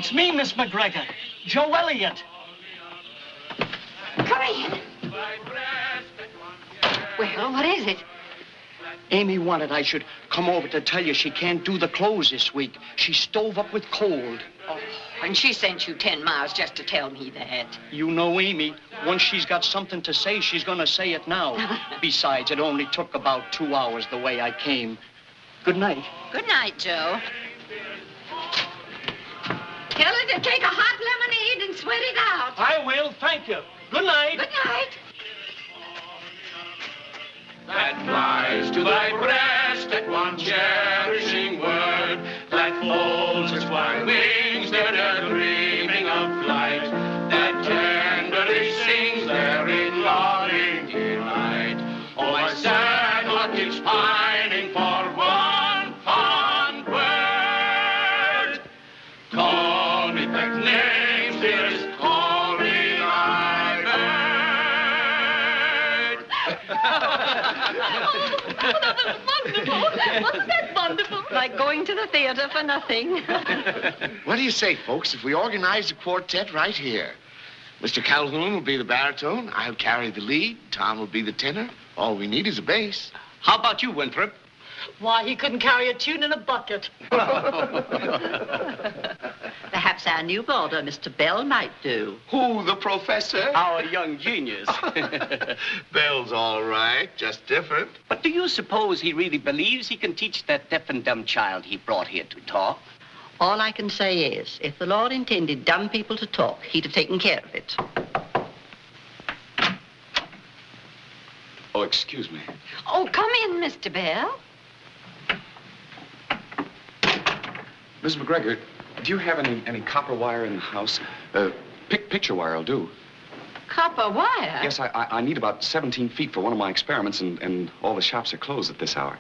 It's me, Miss McGregor. Joe Elliott. Come in. Well, what is it? Amy wanted I should come over to tell you she can't do the clothes this week. She's stove up with cold. Oh, and she sent you 10 miles just to tell me that. You know Amy. Once she's got something to say, she's going to say it now. Besides, it only took about 2 hours the way I came. Good night. Good night, Joe. Tell her to take a hot lemonade and sweat it out. I will, thank you. Good night. Good night. That flies to thy breast at one cherishing word, that folds its white wings, they're dreaming of flight, that tenderly sings there in loving delight. Oh, my sad heart keeps pining for one fond word. Call me back names, dearest, call me thy bird. Oh, that was wonderful. Wasn't that wonderful? Like going to the theater for nothing. What do you say, folks, if we organize a quartet right here? Mr. Calhoun will be the baritone, I'll carry the lead, Tom will be the tenor. All we need is a bass. How about you, Winthrop? Why, he couldn't carry a tune in a bucket. Perhaps our new boarder, Mr. Bell, might do. Who, the professor? Our young genius. Bell's all right, just different. But do you suppose he really believes he can teach that deaf and dumb child he brought here to talk? All I can say is, if the Lord intended dumb people to talk, he'd have taken care of it. Oh, excuse me. Oh, come in, Mr. Bell. Miss McGregor, do you have any copper wire in the house? Picture wire will do. Copper wire? Yes, I need about 17 feet for one of my experiments, and all the shops are closed at this hour.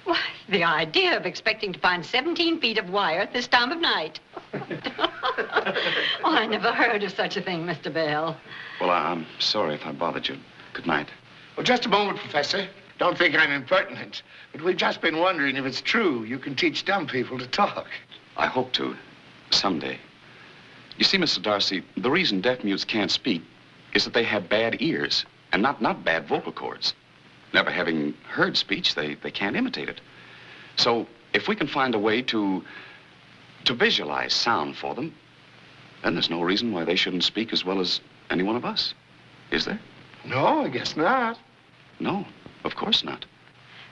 Why, the idea of expecting to find 17 feet of wire at this time of night. Oh, I never heard of such a thing, Mr. Bell. Well, I'm sorry if I bothered you. Good night. Well, just a moment, Professor. Don't think I'm impertinent, but we've just been wondering if it's true you can teach dumb people to talk. I hope to, someday. You see, Mr. Darcy, the reason deaf mutes can't speak is that they have bad ears and not bad vocal cords. Never having heard speech, they can't imitate it. So if we can find a way to visualize sound for them, then there's no reason why they shouldn't speak as well as any one of us. Is there? No, I guess not. No, of course not.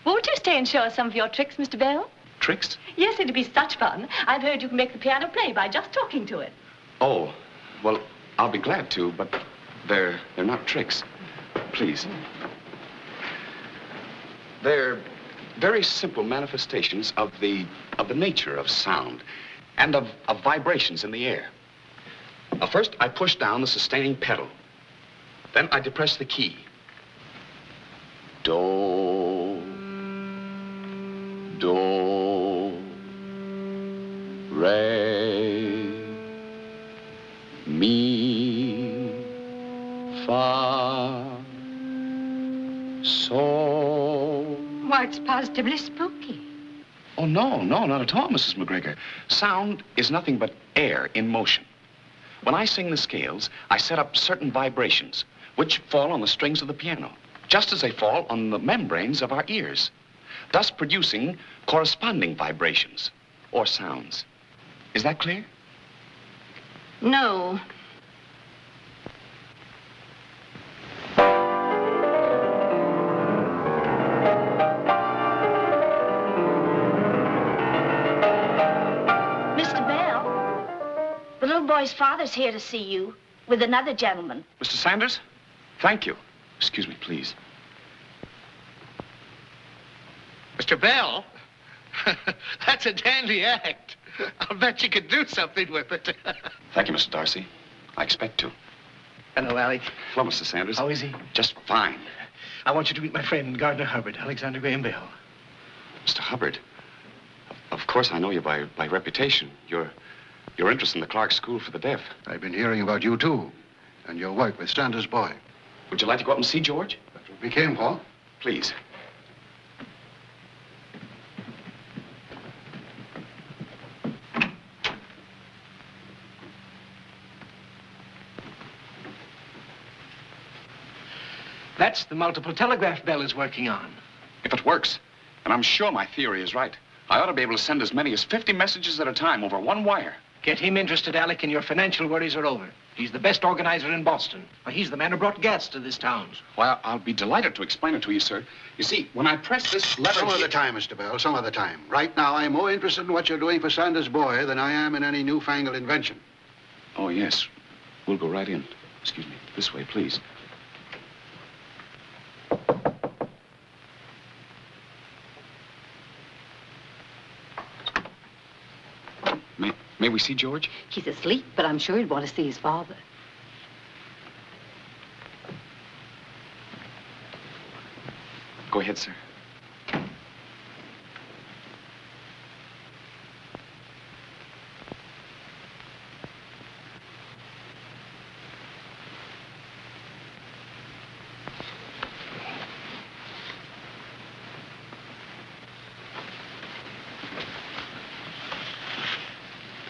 Won't you stay and show us some of your tricks, Mr. Bell? Tricks? Yes, it'd be such fun. I've heard you can make the piano play by just talking to it. Oh, well, I'll be glad to, but they're not tricks. Please. They're very simple manifestations of the nature of sound and of vibrations in the air. First, I push down the sustaining pedal. Then I depress the key. Do, re, mi, fa, sol. Why, it's positively spooky. Oh, no, not at all, Mrs. McGregor. Sound is nothing but air in motion. When I sing the scales, I set up certain vibrations, which fall on the strings of the piano, just as they fall on the membranes of our ears, thus producing corresponding vibrations or sounds. Is that clear? No. Mr. Bell, the little boy's father's here to see you with another gentleman. Mr. Sanders? Thank you. Excuse me, please. Mr. Bell? That's a dandy act. I'll bet you could do something with it. Thank you, Mr. Darcy. I expect to. Hello, Alec. Hello, Mr. Sanders. How is he? Just fine. I want you to meet my friend, Gardner Hubbard, Alexander Graham Bell. Mr. Hubbard, of course I know you by reputation. Your interest in the Clark School for the Deaf. I've been hearing about you, too, and your work with Stander's boy. Would you like to go up and see George? That's what we came for. Please. That's the multiple telegraph Bell is working on. If it works, and I'm sure my theory is right, I ought to be able to send as many as 50 messages at a time over one wire. Get him interested, Alec, and your financial worries are over. He's the best organizer in Boston. Well, he's the man who brought gas to this town. Well, I'll be delighted to explain it to you, sir. You see, when I press this lever... Some other time, Mr. Bell, some other time. Right now, I'm more interested in what you're doing for Sanders' boy than I am in any newfangled invention. Oh, yes. We'll go right in. Excuse me. This way, please. May we see George? He's asleep, but I'm sure he'd want to see his father. Go ahead, sir.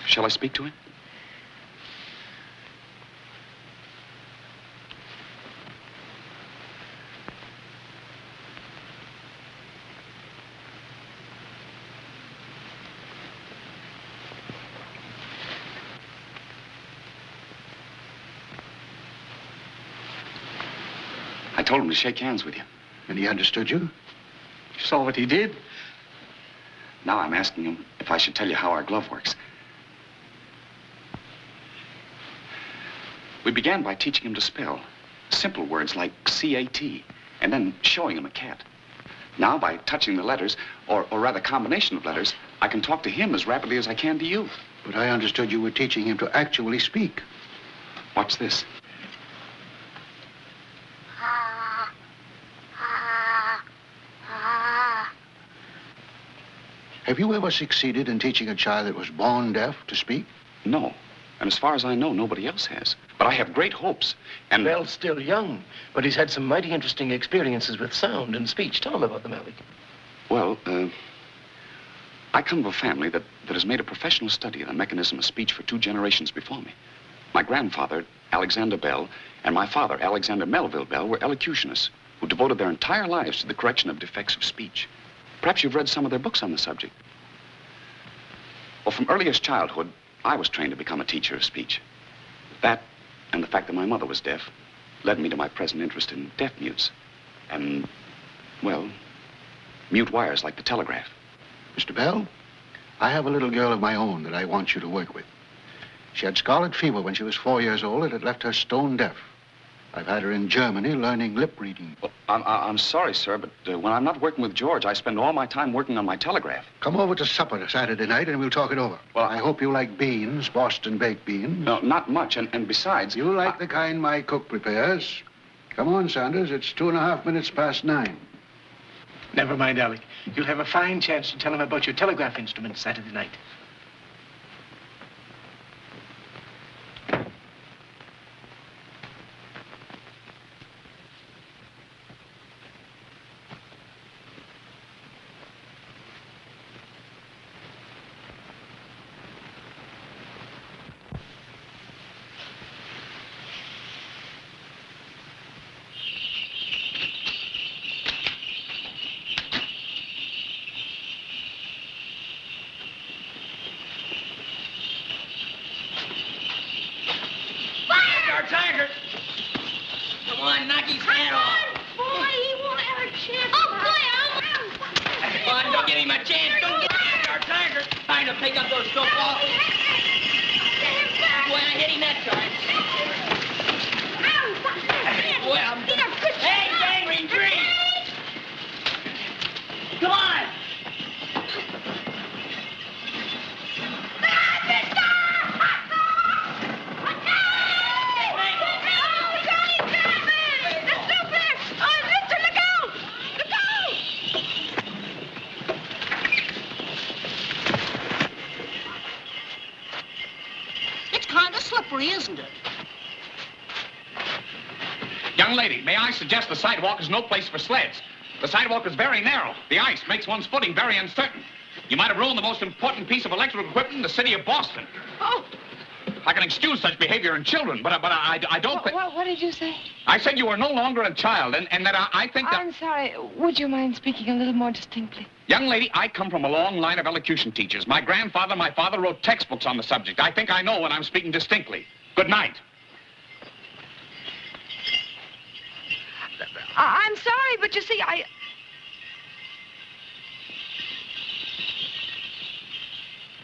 Shall I speak to him? I told him to shake hands with you. And he understood you? You saw what he did? Now I'm asking him if I should tell you how our glove works. We began by teaching him to spell simple words like C-A-T, and then showing him a cat. Now, by touching the letters, or rather combination of letters, I can talk to him as rapidly as I can to you. But I understood you were teaching him to actually speak. Watch this. Have you ever succeeded in teaching a child that was born deaf to speak? No. And as far as I know, nobody else has. But I have great hopes, and... Bell's still young, but he's had some mighty interesting experiences with sound and speech. Tell him about them, Alec. Well, I come of a family that has made a professional study of the mechanism of speech for 2 generations before me. My grandfather, Alexander Bell, and my father, Alexander Melville Bell, were elocutionists who devoted their entire lives to the correction of defects of speech. Perhaps you've read some of their books on the subject. Well, from earliest childhood, I was trained to become a teacher of speech. That, and the fact that my mother was deaf, led me to my present interest in deaf mutes. And, well, mute wires like the telegraph. Mr. Bell, I have a little girl of my own that I want you to work with. She had scarlet fever when she was 4 years old, and it left her stone deaf. I've had her in Germany learning lip reading. Well, I'm sorry, sir, but when I'm not working with George, I spend all my time working on my telegraph. Come over to supper Saturday night, and we'll talk it over. Well, I hope you like beans, Boston baked beans. No, not much, and besides... You like the kind my cook prepares. Come on, Sanders, it's 2.5 minutes past 9. Never mind, Alec. You'll have a fine chance to tell him about your telegraph instrument Saturday night. Isn't it? Young lady, may I suggest the sidewalk is no place for sleds? The sidewalk is very narrow. The ice makes one's footing very uncertain. You might have ruined the most important piece of electrical equipment in the city of Boston. Oh, I can excuse such behavior in children, but I don't think... What did you say? I said you are no longer a child, and that I think that... I'm sorry. Would you mind speaking a little more distinctly? Young lady, I come from a long line of elocution teachers. My grandfather, my father wrote textbooks on the subject. I think I know when I'm speaking distinctly. Good night. I'm sorry, but you see,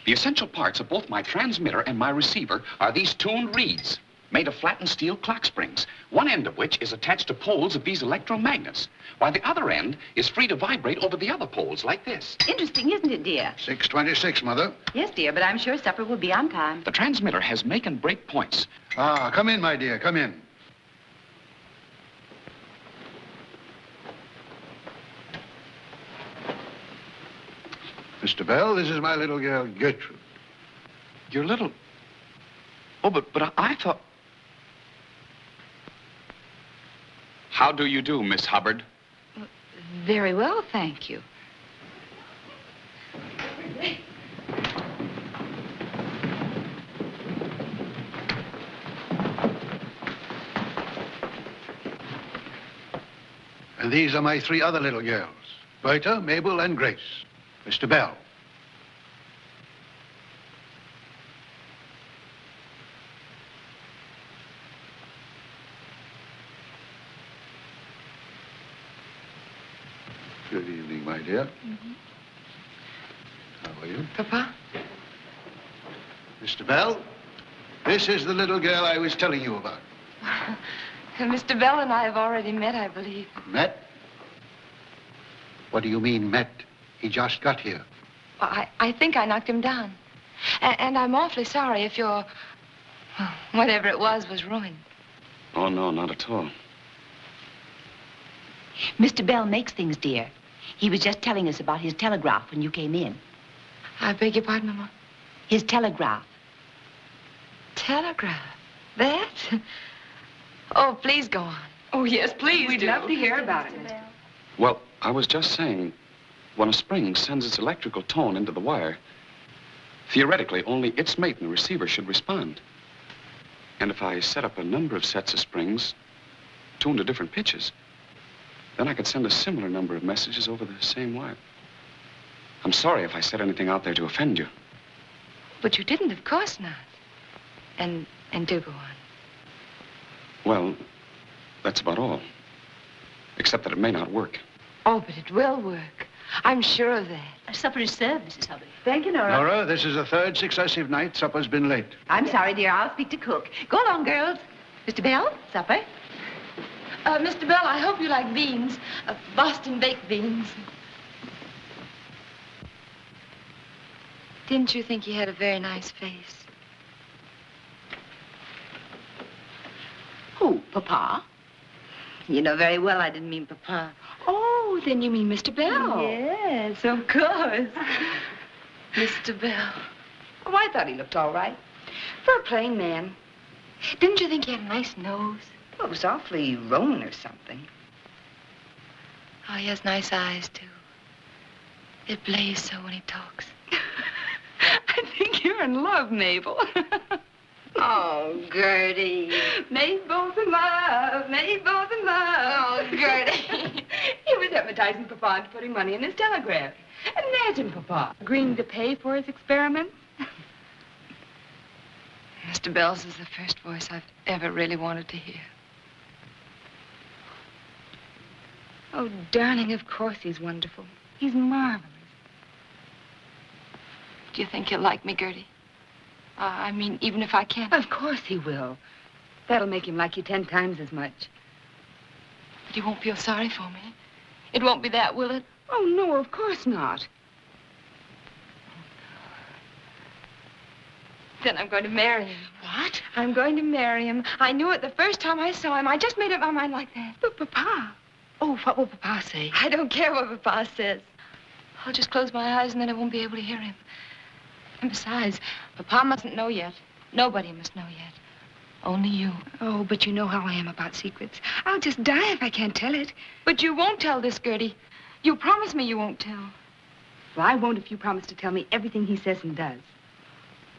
The essential parts of both my transmitter and my receiver are these tuned reeds, made of flattened steel clock springs, one end of which is attached to poles of these electromagnets, while the other end is free to vibrate over the other poles, like this. Interesting, isn't it, dear? 6:26, Mother. Yes, dear, but I'm sure supper will be on time. The transmitter has make and break points. Ah, come in, my dear, come in. Mr. Bell, this is my little girl, Gertrude. Your little... Oh, but I thought... How do you do, Miss Hubbard? Very well, thank you. And these are my 3 other little girls, Berta, Mabel, and Grace. Mr. Bell. Good evening, my dear. How are you? Papa? Mr. Bell, this is the little girl I was telling you about. Mr. Bell and I have already met, I believe. Met? What do you mean, met? He just got here. Well, I think I knocked him down. And I'm awfully sorry if your... whatever it was ruined. Oh, no, not at all. Mr. Bell makes things, dear. He was just telling us about his telegraph when you came in. I beg your pardon, Mama? His telegraph. Telegraph? That? Oh, please go on. Oh, yes, please We'd love to hear about it, Mr. Bell. Well, I was just saying, when a spring sends its electrical tone into the wire, theoretically, only its mate in the receiver should respond. And if I set up a number of sets of springs, tuned to different pitches, then I could send a similar number of messages over the same wire. I'm sorry if I said anything out there to offend you. But you didn't, of course not. And do go on. Well, that's about all. Except that it may not work. Oh, but it will work. I'm sure of that. Supper is served, Mrs. Hubbard. Thank you, Nora. Nora, this is the 3rd successive night supper's been late. I'm sorry, dear. I'll speak to cook. Go along, girls. Mr. Bell, supper. Mr. Bell, I hope you like beans. Boston baked beans. Didn't you think he had a very nice face? Who, Papa? You know very well I didn't mean Papa. Oh, then you mean Mr. Bell? Yes, of course. Mr. Bell. Oh, I thought he looked all right. For a plain man. Didn't you think he had a nice nose? Well, it was awfully Roman or something. Oh, he has nice eyes, too. They blaze so when he talks. I think you're in love, Mabel. Oh, Gertie. Mabel's in love, Mabel's in love. Oh, Gertie. He was hypnotizing Papa into putting money in his telegraph. Imagine Papa agreeing to pay for his experiments. Mr. Bell's is the first voice I've ever really wanted to hear. Oh, darling, of course he's wonderful. He's marvelous. Do you think he'll like me, Gertie? I mean, even if I can't. Of course he will. That'll make him like you 10 times as much. But he won't feel sorry for me. It won't be that, will it? Oh, no, of course not. Then I'm going to marry him. What? I'm going to marry him. I knew it the first time I saw him. I just made up my mind like that. But Papa. Oh, what will Papa say? I don't care what Papa says. I'll just close my eyes and then I won't be able to hear him. And besides, Papa mustn't know yet. Nobody must know yet. Only you. Oh, but you know how I am about secrets. I'll just die if I can't tell it. But you won't tell this, Gertie. You promise me you won't tell. Well, I won't if you promise to tell me everything he says and does.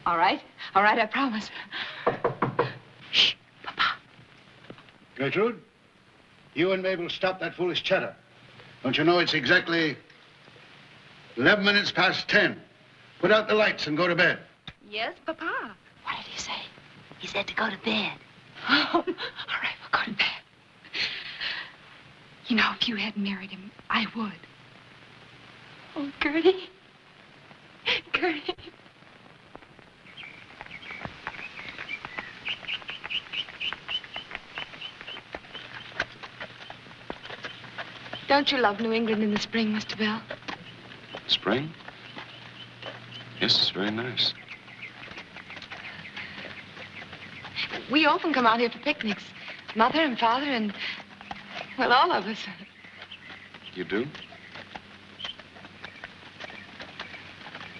All right, I promise. Gertrude, you and Mabel stop that foolish chatter. Don't you know it's exactly 11 minutes past 10? Put out the lights and go to bed. Yes, Papa. What did he say? He said to go to bed. Oh, all right, we'll go to bed. You know, if you hadn't married him, I would. Oh, Gertie. Gertie. Don't you love New England in the spring, Mr. Bell? Spring? Yes, it's very nice. We often come out here for picnics. Mother and Father and, well, all of us. You do?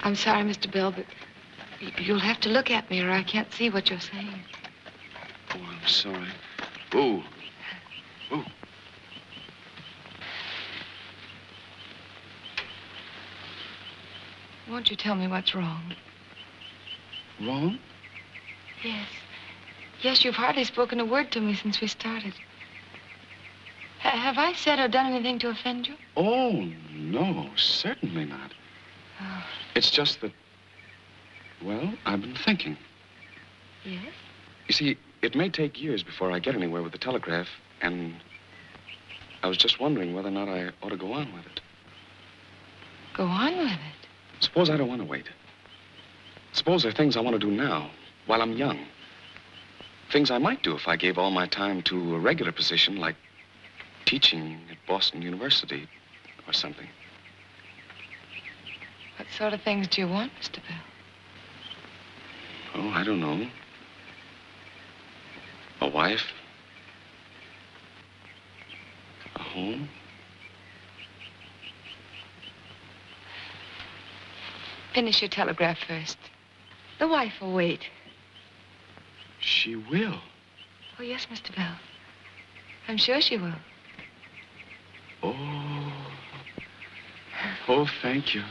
I'm sorry, Mr. Bell, but you'll have to look at me or I can't see what you're saying. Oh, I'm sorry. Ooh. Ooh. Won't you tell me what's wrong? Wrong? Yes. Yes, you've hardly spoken a word to me since we started. Have I said or done anything to offend you? Oh, no, certainly not. Oh. It's just that, well, I've been thinking. Yes? You see, it may take years before I get anywhere with the Telegraph, and I was just wondering whether or not I ought to go on with it. Go on with it? Suppose I don't want to wait. Suppose there are things I want to do now, while I'm young. Things I might do if I gave all my time to a regular position like teaching at Boston University or something. What sort of things do you want, Mr. Bell? Oh, I don't know. A wife. A home. Finish your telegraph first. The wife will wait. She will. Oh, yes, Mr. Bell. I'm sure she will. Oh. Oh, thank you.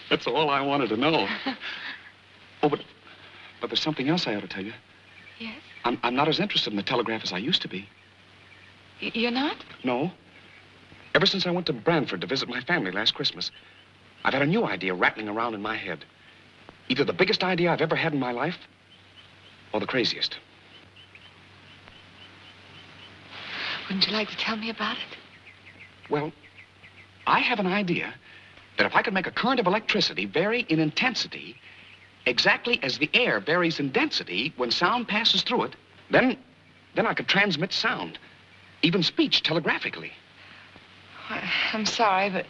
That's all I wanted to know. Oh, but there's something else I ought to tell you. Yes? I'm not as interested in the Telegraph as I used to be. You're not? No. Ever since I went to Branford to visit my family last Christmas, I've had a new idea rattling around in my head. Either the biggest idea I've ever had in my life, or the craziest. Wouldn't you like to tell me about it? Well, I have an idea that if I could make a current of electricity vary in intensity exactly as the air varies in density when sound passes through it, then I could transmit sound, even speech telegraphically. I'm sorry, but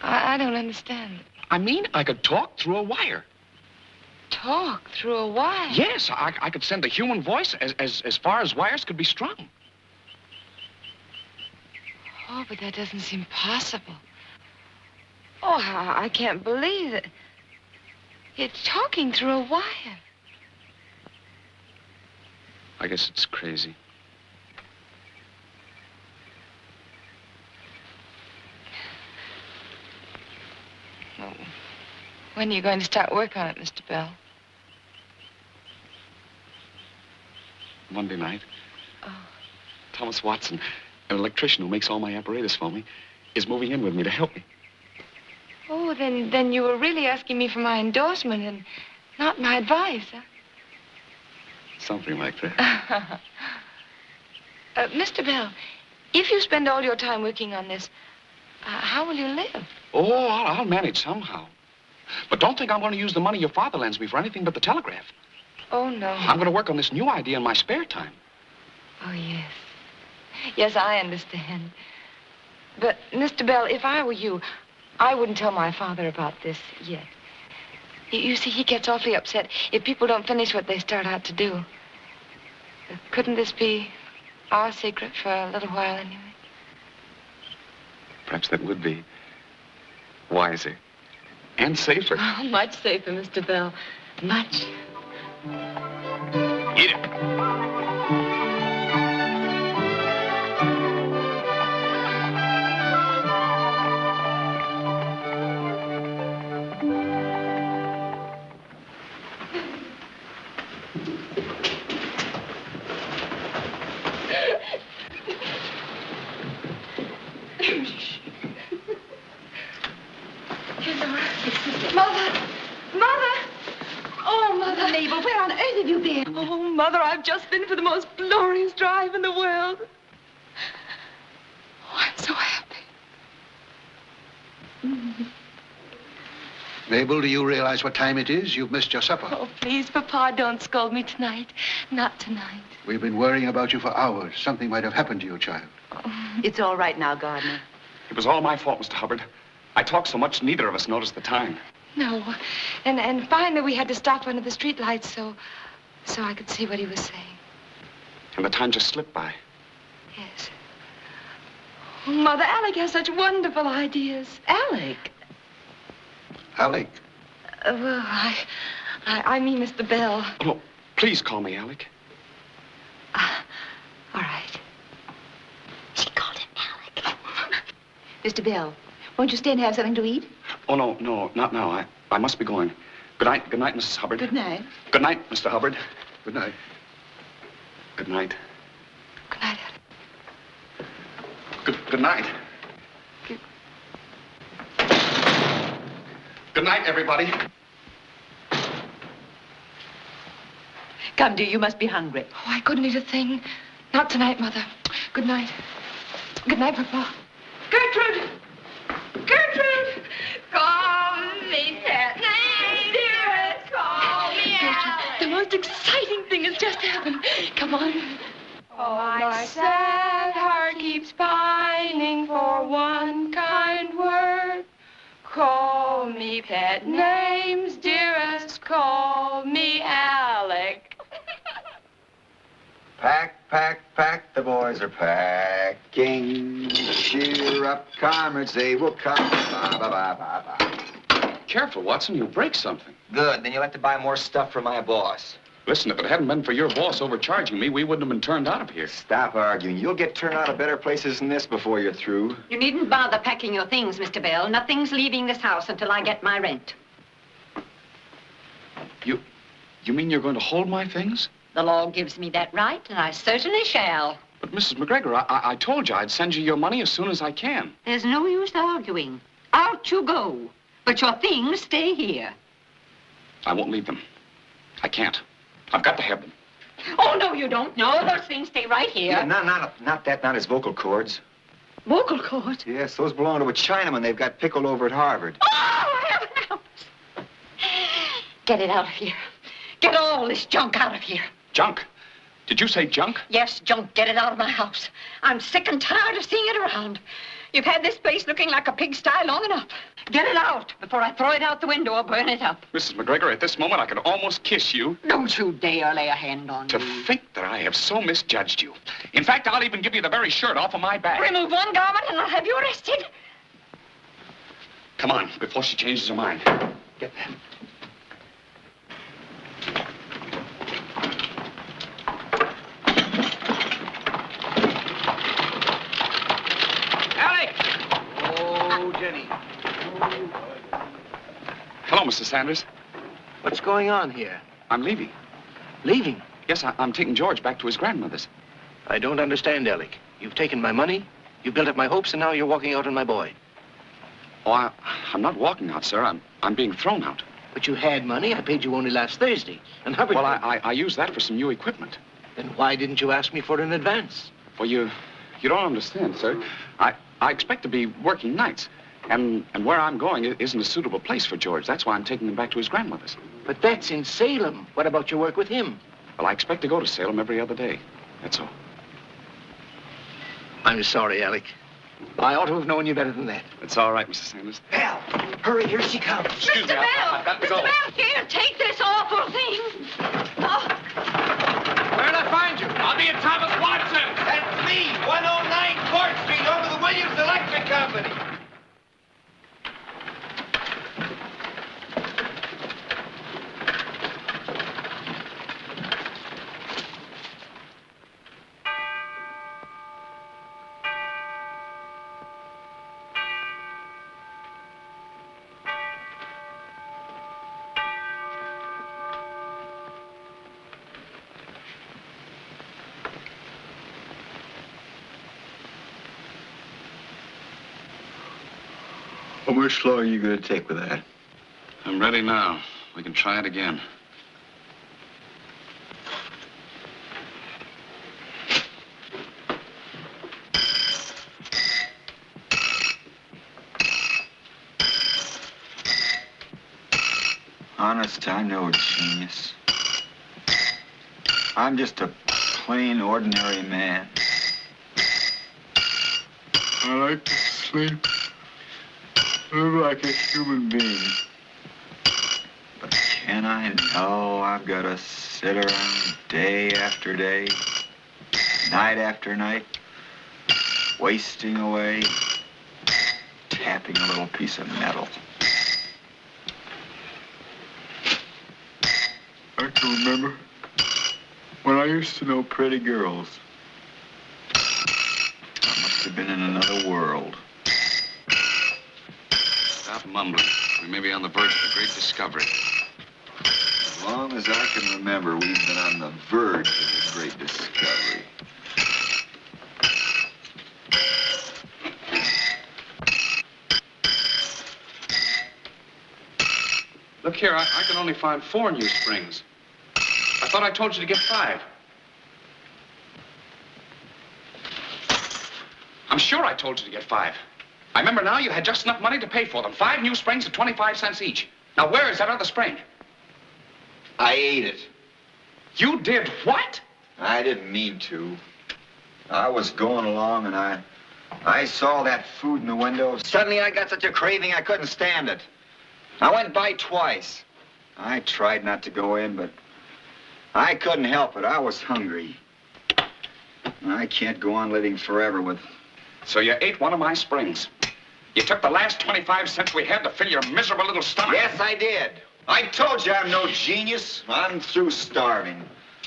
I don't understand. I mean, I could talk through a wire. Talk through a wire? Yes, I could send a human voice as far as wires could be strung. Oh, but that doesn't seem possible. Oh, I can't believe it. It's talking through a wire. I guess it's crazy. Oh. When are you going to start work on it, Mr. Bell? Monday night. Oh. Thomas Watson, an electrician who makes all my apparatus for me, is moving in with me to help me. Oh, then you were really asking me for my endorsement and not my advice, huh? Something like that. Mr. Bell, if you spend all your time working on this, how will you live? Oh, I'll manage somehow. But don't think I'm going to use the money your father lends me for anything but the Telegraph. Oh, no. I'm going to work on this new idea in my spare time. Oh, yes. Yes, I understand. But, Mr. Bell, if I were you, I wouldn't tell my father about this yet. You see, he gets awfully upset if people don't finish what they start out to do. Couldn't this be our secret for a little while anyway? Perhaps that would be wiser and safer. Oh, much safer, Mr. Bell. Much. Eat it. Mother, I've just been for the most glorious drive in the world. Oh, I'm so happy. Mabel, do you realize what time it is? You've missed your supper. Oh, please, Papa, don't scold me tonight. Not tonight. We've been worrying about you for hours. Something might have happened to you, child. It's all right now, Gardner. It was all my fault, Mr. Hubbard. I talked so much, neither of us noticed the time. No. And finally we had to stop under the streetlights so I could see what he was saying. And the time just slipped by. Yes. Oh, Mother, Alec has such wonderful ideas. Alec? Alec? Well, I mean Mr. Bell. Oh, please call me Alec. All right. She called him Alec. Mr. Bell, won't you stay and have something to eat? Oh, no, not now. I must be going. Good night, Mrs. Hubbard. Good night. Good night, Mr. Hubbard. Good night. Good night. Good night, Alec. Good night. Good night, everybody. Come, dear, you must be hungry. Oh, I couldn't eat a thing. Not tonight, Mother. Good night. Good night, Papa. Gertrude! Gertrude! Call me pet name, dearest, call me Alec. The most exciting thing has just happened. Come on. Oh, my sad heart keeps pining for one kind word. Call me pet names, dearest, call me Alec. Pack, pack, pack, the boys are packing. Cheer up, comrades, they will come. Ba, ba, ba, ba, ba. Careful, Watson, you'll break something. Good, then you'll have to buy more stuff for my boss. Listen, if it hadn't been for your boss overcharging me, we wouldn't have been turned out of here. Stop arguing. You'll get turned out of better places than this before you're through. You needn't bother packing your things, Mr. Bell. Nothing's leaving this house until I get my rent. You mean you're going to hold my things? The law gives me that right, and I certainly shall. But, Mrs. McGregor, I told you I'd send you your money as soon as I can. There's no use arguing. Out you go. But your things stay here. I won't leave them. I can't. I've got to have them. Oh, no, you don't. No, those things stay right here. Yeah, not his vocal cords. Vocal cords? Yes, those belong to a Chinaman they've got pickled over at Harvard. Oh, heaven help us. Get it out of here. Get all this junk out of here. Junk? Did you say junk? Yes, junk. Get it out of my house. I'm sick and tired of seeing it around. You've had this place looking like a pigsty long enough. Get it out before I throw it out the window or burn it up. Mrs. McGregor, at this moment, I could almost kiss you. Don't you dare lay a hand on To me. think that I have so misjudged you. In fact, I'll even give you the very shirt off of my back. Remove one garment and I'll have you arrested. Come on, before she changes her mind. Get that. Jenny. Hello, Mr. Sanders. What's going on here? I'm leaving. Leaving? Yes, I'm taking George back to his grandmother's. I don't understand, Alec. You've taken my money, you've built up my hopes, and now you're walking out on my boy. Oh, I'm not walking out, sir. I'm being thrown out. But you had money. I paid you only last Thursday. And Hubbard... Well, I used that for some new equipment. Then why didn't you ask me for it in advance? Well, you don't understand, sir. I expect to be working nights. And where I'm going isn't a suitable place for George. That's why I'm taking him back to his grandmother's. But that's in Salem. What about your work with him? Well, I expect to go to Salem every other day. That's all. I'm sorry, Alec. I ought to have known you better than that. It's all right, Mr. Sanders. Hell, hurry, here she comes. Excuse me, Bell! I've got to go. Mr. Bell, here, take this awful thing. Oh. Where'd I find you? I'll be at Thomas Watson. That's me, 109 Court Street, over the Williams Electric Company. How much longer are you going to take with that? I'm ready now. We can try it again. Honest, I'm no genius. I'm just a plain, ordinary man. I like to sleep. Live like a human being. But can I? No, I've got to sit around day after day, night after night, wasting away, tapping a little piece of metal. I can remember when I used to know pretty girls. I must have been in another world. Stop mumbling. We may be on the verge of a great discovery. As long as I can remember, we've been on the verge of a great discovery. Look here, I can only find 4 new springs. I thought I told you to get 5. I'm sure I told you to get 5. I remember now you had just enough money to pay for them. 5 new springs at 25 cents each. Now, where is that other spring? I ate it. You did what? I didn't mean to. I was going along and I saw that food in the window. Suddenly I got such a craving I couldn't stand it. I went by twice. I tried not to go in, but I couldn't help it. I was hungry. I can't go on living forever with... So you ate one of my springs. You took the last 25 cents we had to fill your miserable little stomach. Yes, I did. I told you I'm no genius. I'm through starving.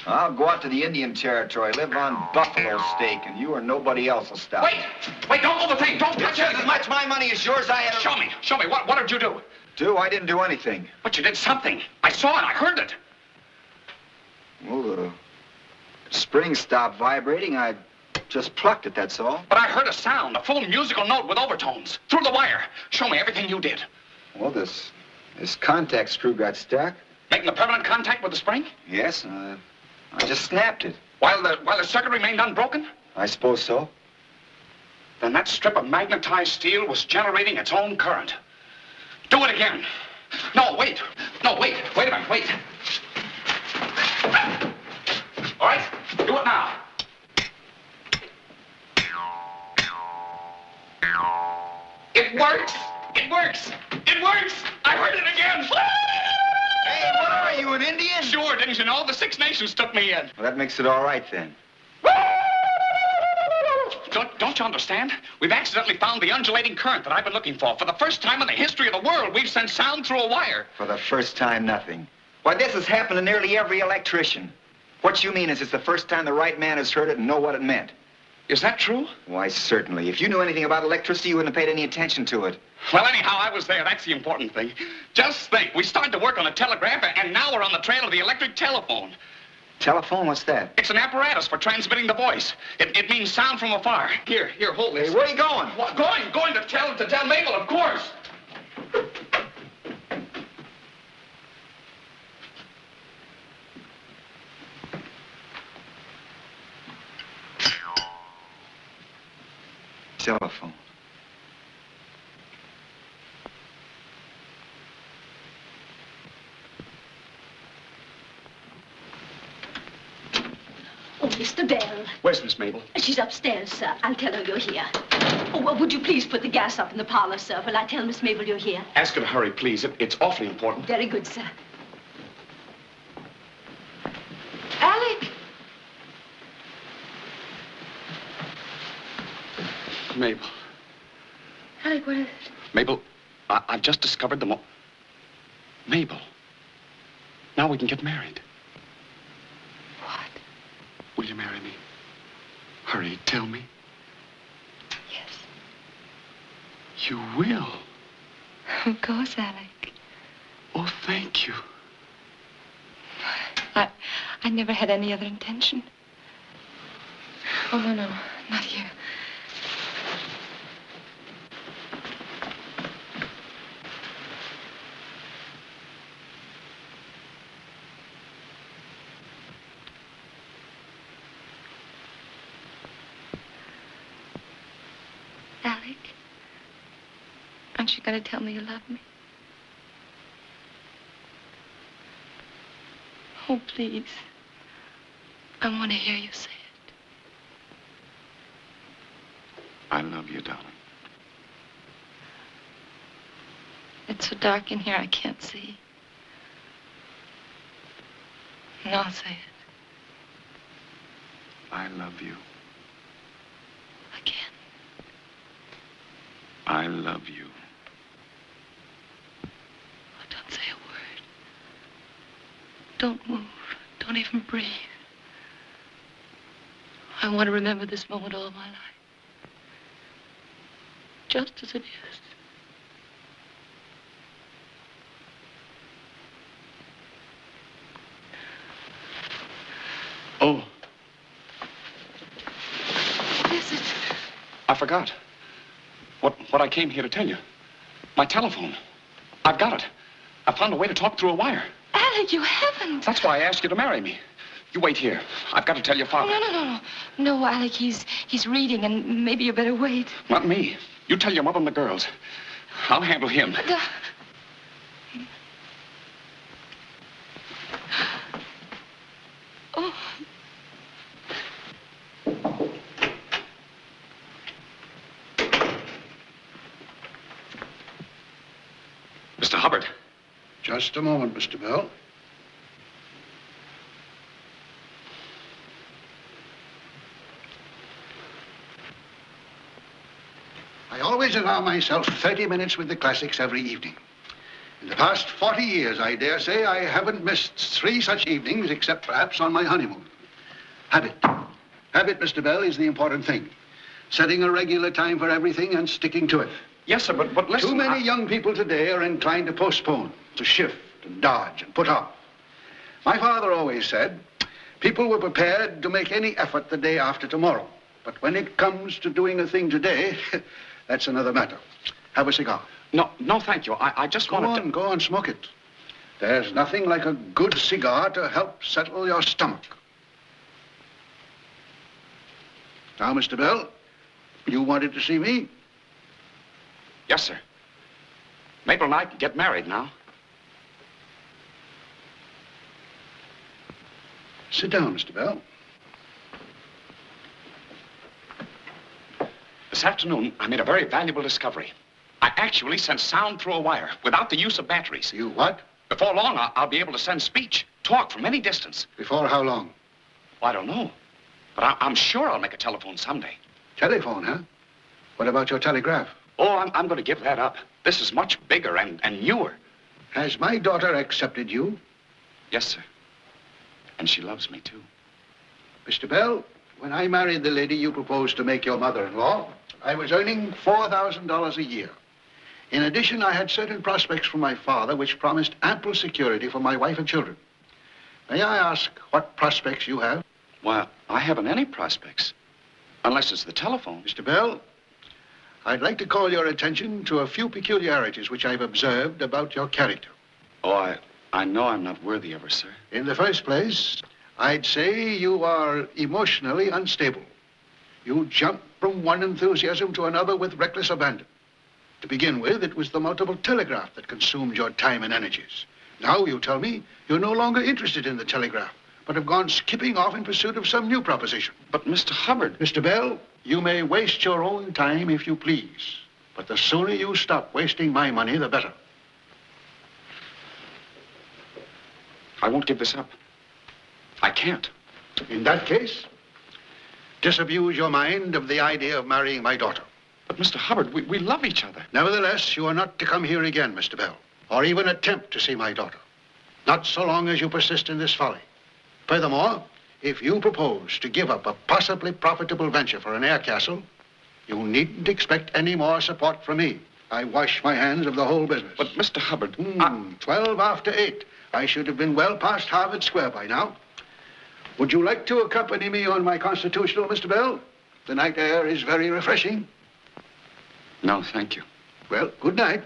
I'll go out to the Indian Territory, live on buffalo steak, and you or nobody else will stop. Wait, don't hold the thing. Don't touch it. It's as much my money as yours. I had to... Show me. What did you do? I didn't do anything. But you did something. I saw it. I heard it. Well, the spring stopped vibrating. I just plucked it, that's all. But I heard a sound, a full musical note with overtones, through the wire. Show me everything you did. Well, this contact screw got stuck. Making a permanent contact with the spring? Yes, I just snapped it. While the circuit remained unbroken? I suppose so. Then that strip of magnetized steel was generating its own current. Do it again. No, wait. Wait a minute, wait. All right, do it now. It works! I heard it again! Hey, what are you, an Indian? Sure, didn't you know? The 6 Nations took me in. Well, that makes it all right, then. Don't you understand? We've accidentally found the undulating current that I've been looking for. For the first time in the history of the world, we've sent sound through a wire. For the first time, nothing. Why, this has happened to nearly every electrician. What you mean is it's the first time the right man has heard it and know what it meant. Is that true? Why, certainly. If you knew anything about electricity, you wouldn't have paid any attention to it. Well, anyhow, I was there. That's the important thing. Just think, we started to work on a telegraph, and now we're on the trail of the electric telephone. Telephone? What's that? It's an apparatus for transmitting the voice. It means sound from afar. Here, hold this. Hey, where are you going? Well, going to tell Mabel, of course. Telephone. Oh, Mr. Bell. Where's Miss Mabel? She's upstairs, sir. I'll tell her you're here. Oh, well, would you please put the gas up in the parlor, sir, while I tell Miss Mabel you're here? Ask her to hurry, please. It's awfully important. Very good, sir. Alec! Mabel. Alec, what is it? Mabel, I've just discovered Mabel. Now we can get married. What? Will you marry me? Hurry, tell me. Yes. You will? Of course, Alec. Oh, thank you. I never had any other intention. Oh, no, not here. Alec, aren't you going to tell me you love me? Oh, please. I want to hear you say it. I love you, darling. It's so dark in here, I can't see. Now say it. I love you. Again. I love you. Oh, don't say a word. Don't move. Don't even breathe. I want to remember this moment all my life. Just as it is. Oh. What is it? I forgot. What I came here to tell you. My telephone. I've got it. I found a way to talk through a wire. Alec, you haven't. That's why I asked you to marry me. You wait here. I've got to tell your father. No. No, Alec, he's reading, and maybe you better wait. Not me. You tell your mother and the girls. I'll handle him. Oh. Mr. Hubbard. Just a moment, Mr. Bell. I always allow myself 30 minutes with the classics every evening. In the past 40 years, I dare say, I haven't missed 3 such evenings, except perhaps on my honeymoon. Habit. Habit, Mr. Bell, is the important thing. Setting a regular time for everything and sticking to it. Yes, sir, but listen... Too many young people today are inclined to postpone, to shift and dodge and put off. My father always said, people were prepared to make any effort the day after tomorrow. But when it comes to doing a thing today, that's another matter. Have a cigar. No, thank you. I just wanted to... Go on, smoke it. There's nothing like a good cigar to help settle your stomach. Now, Mr. Bell, you wanted to see me? Yes, sir. Mabel and I can get married now. Sit down, Mr. Bell. This afternoon, I made a very valuable discovery. I actually sent sound through a wire without the use of batteries. You what? Before long, I'll be able to send speech, talk from any distance. Before how long? Well, I don't know. But I'm sure I'll make a telephone someday. Telephone, huh? What about your telegraph? Oh, I'm going to give that up. This is much bigger and newer. Has my daughter accepted you? Yes, sir. And she loves me, too. Mr. Bell, when I married the lady you proposed to make your mother-in-law, I was earning $4,000 a year. In addition, I had certain prospects from my father which promised ample security for my wife and children. May I ask what prospects you have? Well, I haven't any prospects. Unless it's the telephone. Mr. Bell, I'd like to call your attention to a few peculiarities which I've observed about your character. Oh, I know I'm not worthy of her, sir. In the first place, I'd say you are emotionally unstable. You jump from one enthusiasm to another with reckless abandon. To begin with, it was the multiple telegraph that consumed your time and energies. Now you tell me you're no longer interested in the telegraph, but have gone skipping off in pursuit of some new proposition. But, Mr. Hubbard... Mr. Bell, you may waste your own time if you please, but the sooner you stop wasting my money, the better. I won't give this up. I can't. In that case, disabuse your mind of the idea of marrying my daughter. But, Mr. Hubbard, we love each other. Nevertheless, you are not to come here again, Mr. Bell, or even attempt to see my daughter. Not so long as you persist in this folly. Furthermore, if you propose to give up a possibly profitable venture for an air castle, you needn't expect any more support from me. I wash my hands of the whole business. But, Mr. Hubbard... 12 after 8. I should have been well past Harvard Square by now. Would you like to accompany me on my constitutional, Mr. Bell? The night air is very refreshing. No, thank you. Well, good night.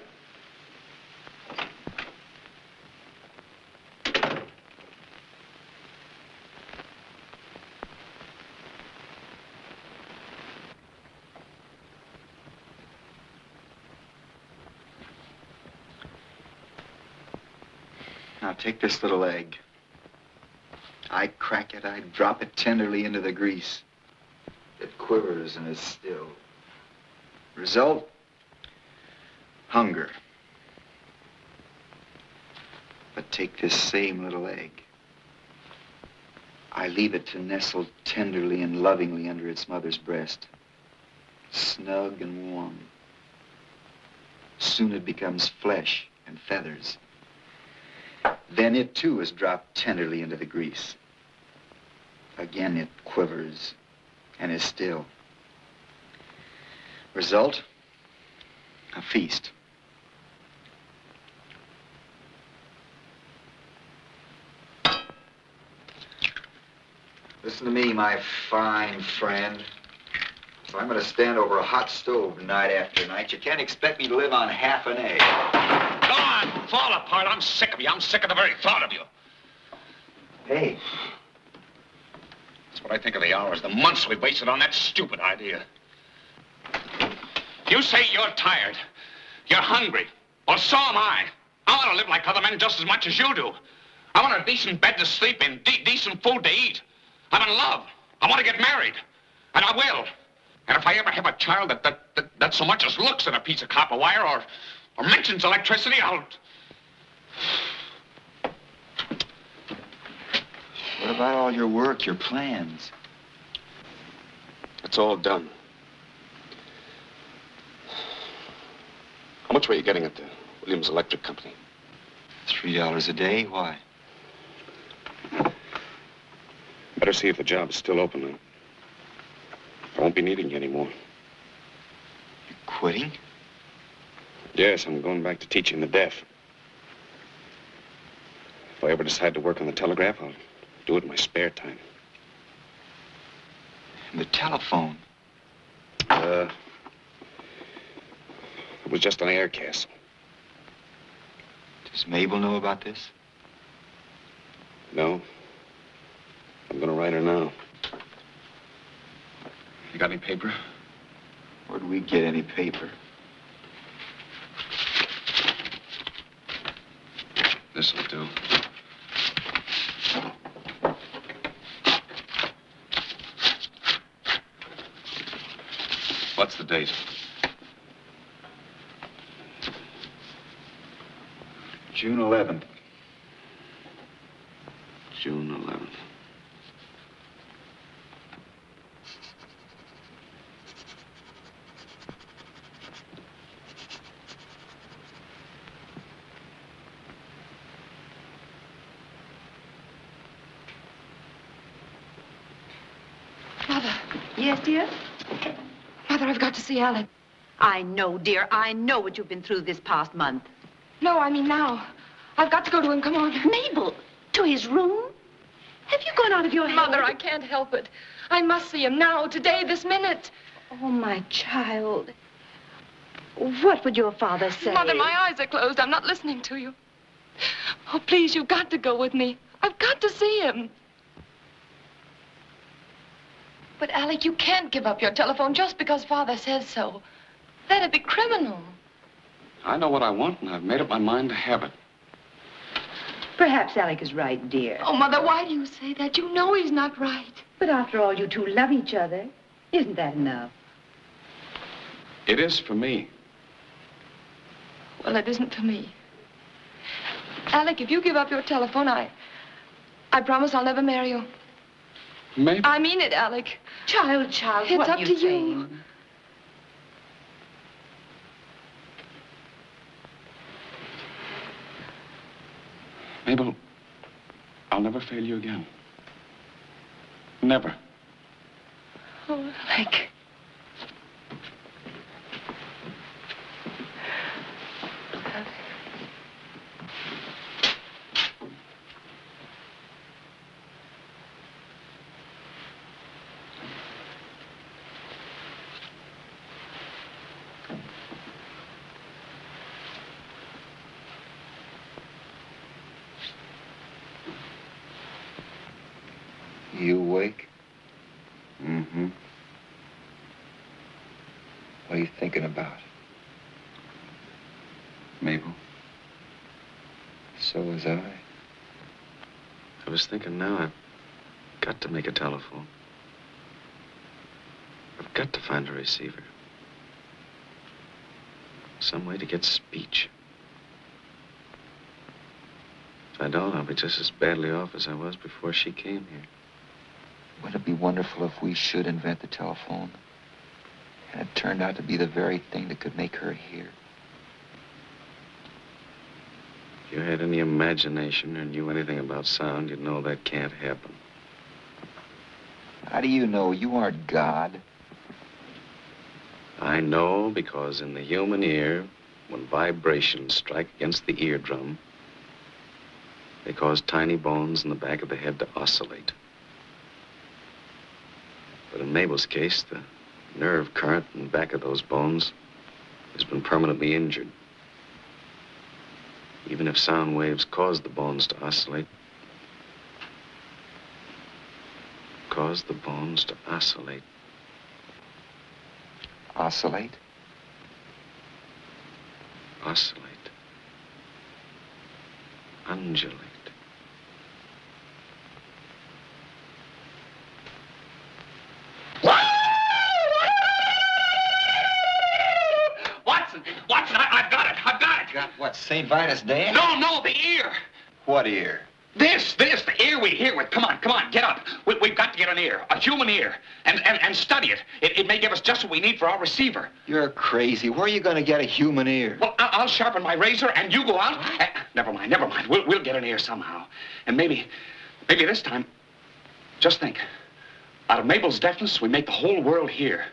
Now take this little egg. I crack it, I drop it tenderly into the grease. It quivers and is still. Result? Hunger. But take this same little egg. I leave it to nestle tenderly and lovingly under its mother's breast, snug and warm. Soon it becomes flesh and feathers. Then it, too, is dropped tenderly into the grease. Again, it quivers and is still. Result? A feast. Listen to me, my fine friend. If I'm going to stand over a hot stove night after night, you can't expect me to live on half an egg. Go on, fall apart. I'm sick of you. I'm sick of the very thought of you. Hey. That's what I think of the hours, the months we've wasted on that stupid idea. You say you're tired. You're hungry. Well, so am I. I want to live like other men just as much as you do. I want a decent bed to sleep in, decent food to eat. I'm in love. I want to get married. And I will. And if I ever have a child that so much as looks at a piece of copper wire or mentions electricity, I'll... What about all your work, your plans? It's all done. How much were you getting at the Williams Electric Company? $3 a day? Why? Better see if the job is still open now. I won't be needing you anymore. You quitting? Yes, I'm going back to teaching the deaf. If I ever decide to work on the telegraph, I'll do it in my spare time. And the telephone? It was just an air castle. Does Mabel know about this? No. I'm gonna write her now. You got any paper? Where'd we get any paper? This'll do. What's the date? June 11th. June 11th. Mother. Yes, dear? Mother, I've got to see Alec. I know, dear. I know what you've been through this past month. No, I mean now. I've got to go to him. Come on. Mabel, to his room? Have you gone out of your head? Mother, I can't help it. I must see him now, today, this minute. Oh, my child. What would your father say? Mother, my eyes are closed. I'm not listening to you. Oh, please, you've got to go with me. I've got to see him. But, Alec, you can't give up your telephone just because Father says so. That'd be criminal. I know what I want, and I've made up my mind to have it. Perhaps Alec is right, dear. Oh, Mother, why do you say that? You know he's not right. But after all, you two love each other. Isn't that enough? It is for me. Well, it isn't for me. Alec, if you give up your telephone, I promise I'll never marry you. Maybe. I mean it, Alec. Child, it's what up are to you saying? you. Mabel, I'll never fail you again. Never. Oh, Alec. You awake? Mm-hmm. What are you thinking about? Mabel. So was I. I was thinking now, got to make a telephone. I've got to find a receiver. Some way to get speech. If I don't, I'll be just as badly off as I was before she came here. Wouldn't it be wonderful if we should invent the telephone? And it turned out to be the very thing that could make her hear. If you had any imagination or knew anything about sound, you'd know that can't happen. How do you know? You aren't God. I know because in the human ear, when vibrations strike against the eardrum, they cause tiny bones in the back of the head to oscillate. But in Mabel's case, the nerve current in the back of those bones has been permanently injured. Even if sound waves cause the bones to oscillate, Oscillate? Oscillate. Undulate. Watson, I've got it. Got what, St. Vitus Day? No, the ear. What ear? This, the ear we hear with. Come on, get up. We've got to get an ear, a human ear, and study it. It may give us just what we need for our receiver. You're crazy. Where are you going to get a human ear? Well, I'll sharpen my razor, and you go out. Never mind. We'll get an ear somehow. And maybe this time, just think. Out of Mabel's deafness, we make the whole world hear.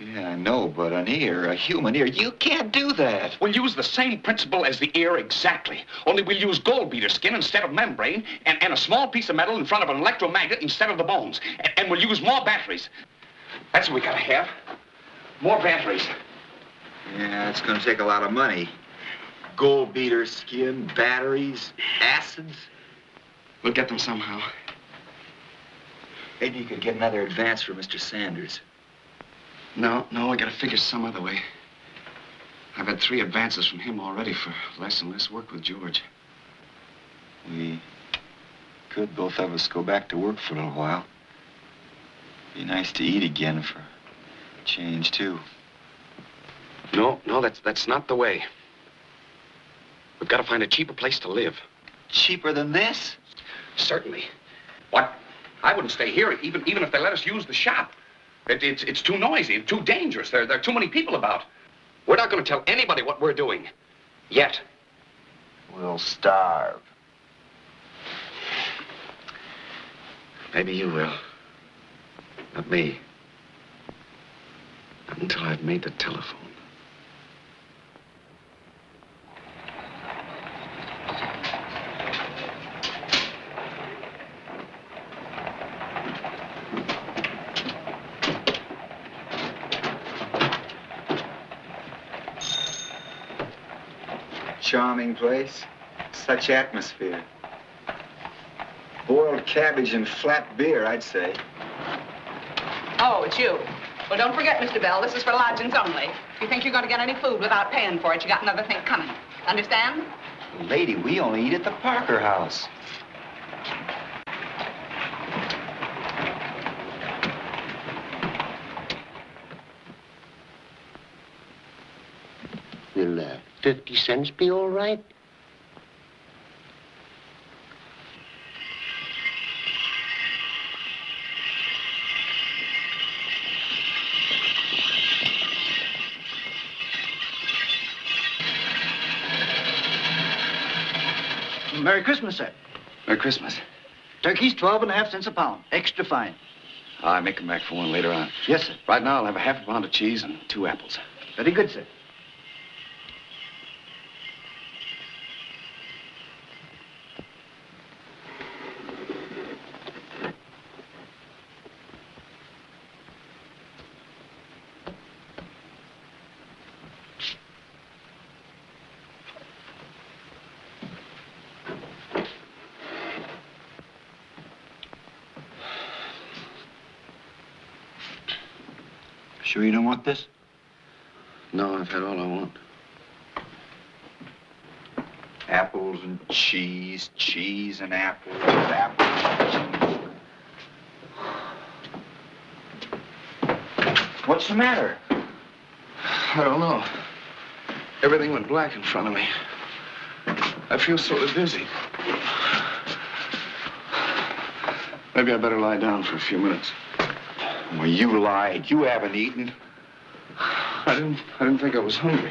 Yeah, I know, but an ear, a human ear, you can't do that. We'll use the same principle as the ear exactly. Only we'll use gold beater skin instead of membrane, and a small piece of metal in front of an electromagnet instead of the bones. And we'll use more batteries. That's what we gotta have. More batteries. Yeah, it's going to take a lot of money. Gold beater skin, batteries, acids. We'll get them somehow. Maybe you could get another advance for Mr. Sanders. No, I gotta figure some other way. I've had 3 advances from him already for less and less work with George. We could both of us go back to work for a little while. Be nice to eat again for a change, too. No, that's not the way. We've got to find a cheaper place to live. Cheaper than this? Certainly. What? I wouldn't stay here, even if they let us use the shop. It's too noisy, too dangerous. There are too many people about. We're not going to tell anybody what we're doing. Yet. We'll starve. Maybe you will. Not me. Not until I've made the telephone. Charming place. Such atmosphere. Boiled cabbage and flat beer, I'd say. Oh, it's you. Well, don't forget, Mr. Bell, this is for lodgings only. If you think you're going to get any food without paying for it, you got another thing coming. Understand? Lady, we only eat at the Parker House. Will 50 cents be all right? Merry Christmas, sir. Merry Christmas. Turkey's 12.5 cents a pound. Extra fine. I may come back for one later on. Yes, sir. Right now, I'll have a half a pound of cheese and 2 apples. Very good, sir. Sure you don't want this? No, I've had all I want. Apples and cheese, cheese and apples, apples and cheese. What's the matter? I don't know. Everything went black in front of me. I feel sort of dizzy. Maybe I better lie down for a few minutes. Well, you lied. You haven't eaten. I didn't think I was hungry.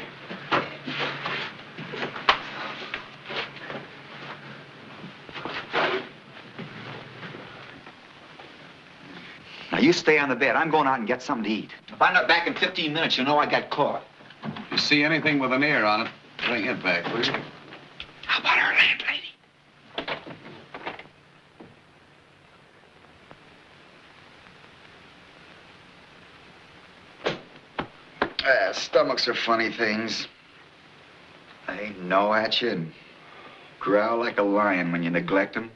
Now, you stay on the bed. I'm going out and get something to eat. If I'm not back in 15 minutes, you know I got caught. If you see anything with an ear on it, bring it back, will you? How about our landlady? Stomachs are funny things. They gnaw at you and growl like a lion when you neglect them.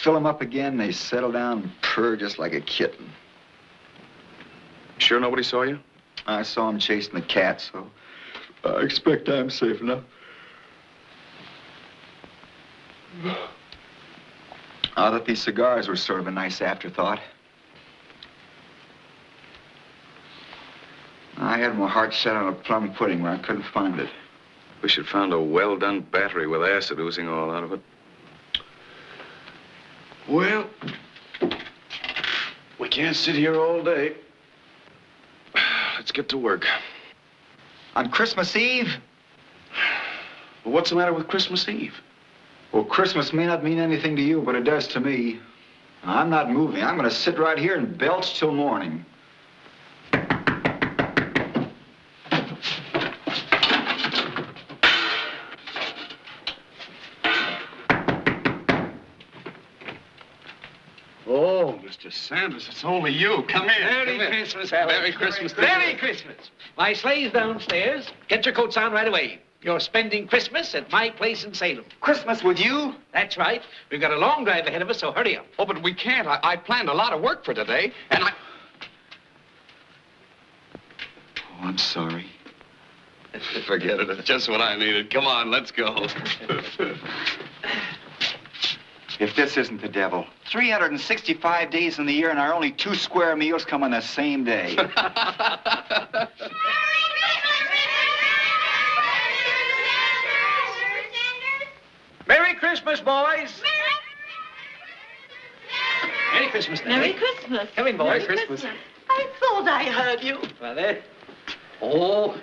Fill them up again, they settle down and purr just like a kitten. Sure nobody saw you? I saw him chasing the cat, so I expect I'm safe enough. I thought these cigars were sort of a nice afterthought. I had my heart set on a plum pudding where I couldn't find it. Wish you'd found a well-done battery with acid oozing all out of it. Well, we can't sit here all day. Let's get to work. On Christmas Eve? Well, what's the matter with Christmas Eve? Well, Christmas may not mean anything to you, but it does to me. I'm not moving. I'm going to sit right here and belch till morning. Oh, Mr. Sanders, it's only you. Come in. Merry Christmas, Alex. Merry Christmas. Merry Christmas. My sleigh's downstairs. Get your coats on right away. You're spending Christmas at my place in Salem. Christmas with you? That's right. We've got a long drive ahead of us, so hurry up. Oh, but we can't. I planned a lot of work for today, and I... Oh, I'm sorry. Forget it. It's just what I needed. Come on, let's go. If this isn't the devil, 365 days in the year and our only 2 square meals come on the same day. Merry Christmas, boys. Merry Christmas, Nellie. Merry Christmas. Come in, boys. Merry Christmas. I thought I heard you. Well, there. Oh.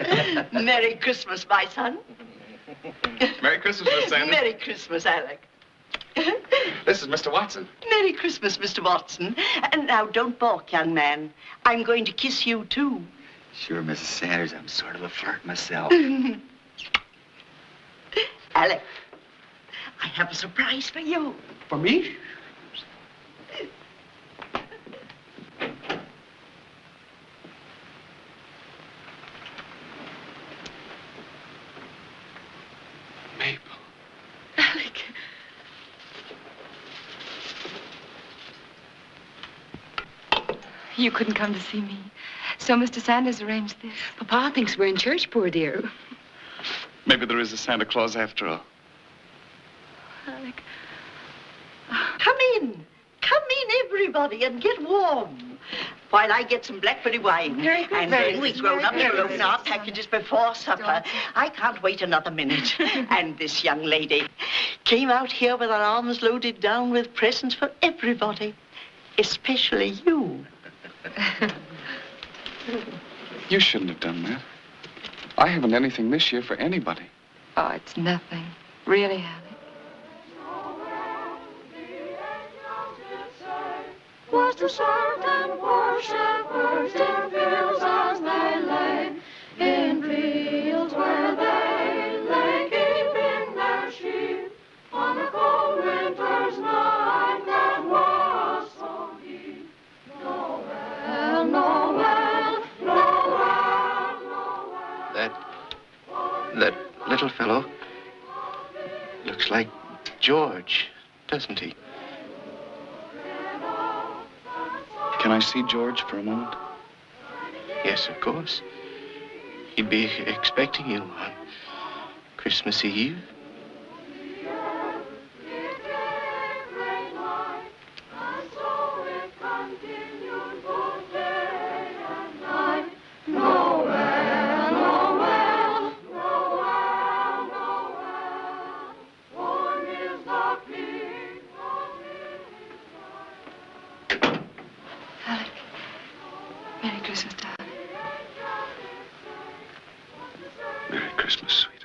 Merry Christmas, my son. Merry Christmas, Miss Sanders. Merry Christmas, Alec. This is Mr. Watson. Merry Christmas, Mr. Watson. And now, don't balk, young man. I'm going to kiss you, too. Sure, Mrs. Sanders, I'm sort of a flirt myself. Alec, I have a surprise for you. For me? Alec. You couldn't come to see me. So Mr. Sanders arranged this. Papa thinks we're in church, poor dear. Maybe there is a Santa Claus after all. Alec. Come in. Come in, everybody, and get warm. While I get some blackberry wine. And then we grown up and open our packages before supper. I can't wait another minute. And this young lady came out here with her arms loaded down with presents for everybody. Especially you. You shouldn't have done that. I haven't anything this year for anybody. Oh, it's nothing. Really, Alec. Was to certain poor shepherds in fields as they lay, in fields where they lay keeping their sheep on a cold winter's night that was so deep. Noel, Noel, Noel, Noel. That little fellow looks like George, doesn't he? Can I see George for a moment? Yes, of course. He'd be expecting you on Christmas Eve. And so it continued both day Christmas, sweetheart.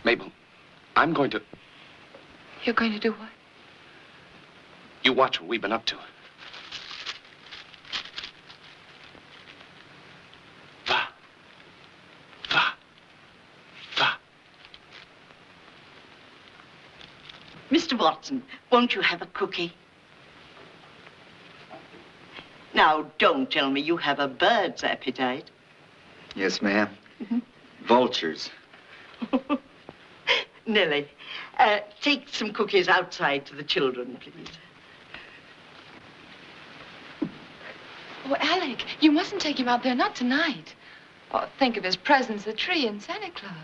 Mabel, I'm going to... You're going to do what? You watch what we've been up to. Va. Va. Va. Mr. Watson, won't you have a cookie? Now, don't tell me you have a bird's appetite. Yes, ma'am. Vultures. Nellie, take some cookies outside to the children, please. Oh, Alec, you mustn't take him out there, not tonight. Oh, think of his presents, the tree and Santa Claus.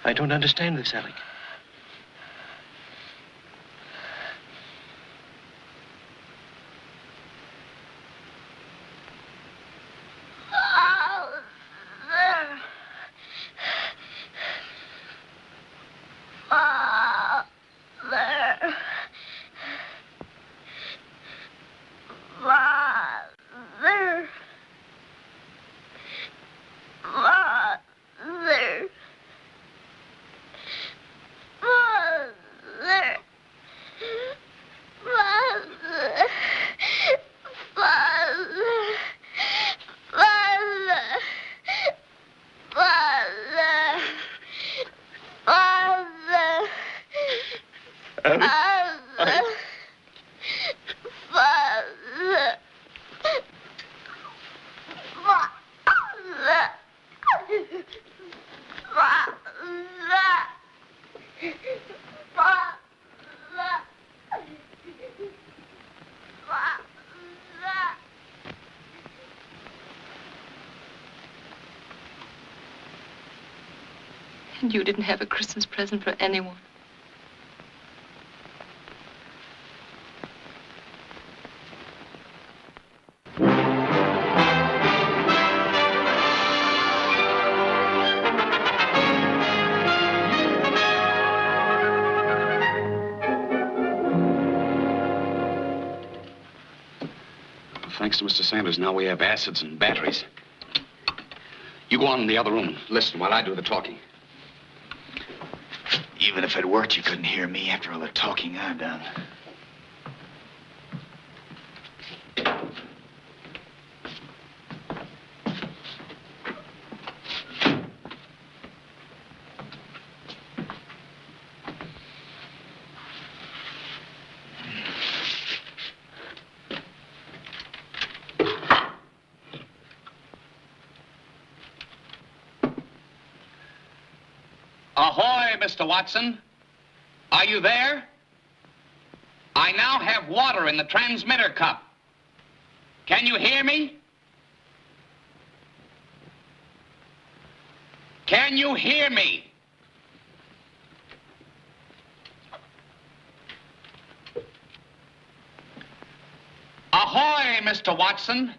I don't understand this, Alec. And you didn't have a Christmas present for anyone. Thanks to Mr. Sanders, now we have acids and batteries. You go on in the other room and listen while I do the talking. Even if it worked, you couldn't hear me after all the talking I've done. Ahoy, Mr. Watson. Are you there? I now have water in the transmitter cup. Can you hear me? Can you hear me? Ahoy, Mr. Watson.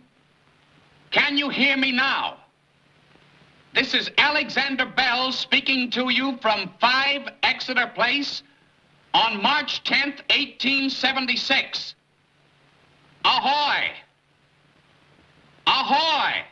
Can you hear me now? This is Alexander Bell speaking to you from 5 Exeter Place on March 10th, 1876. Ahoy! Ahoy!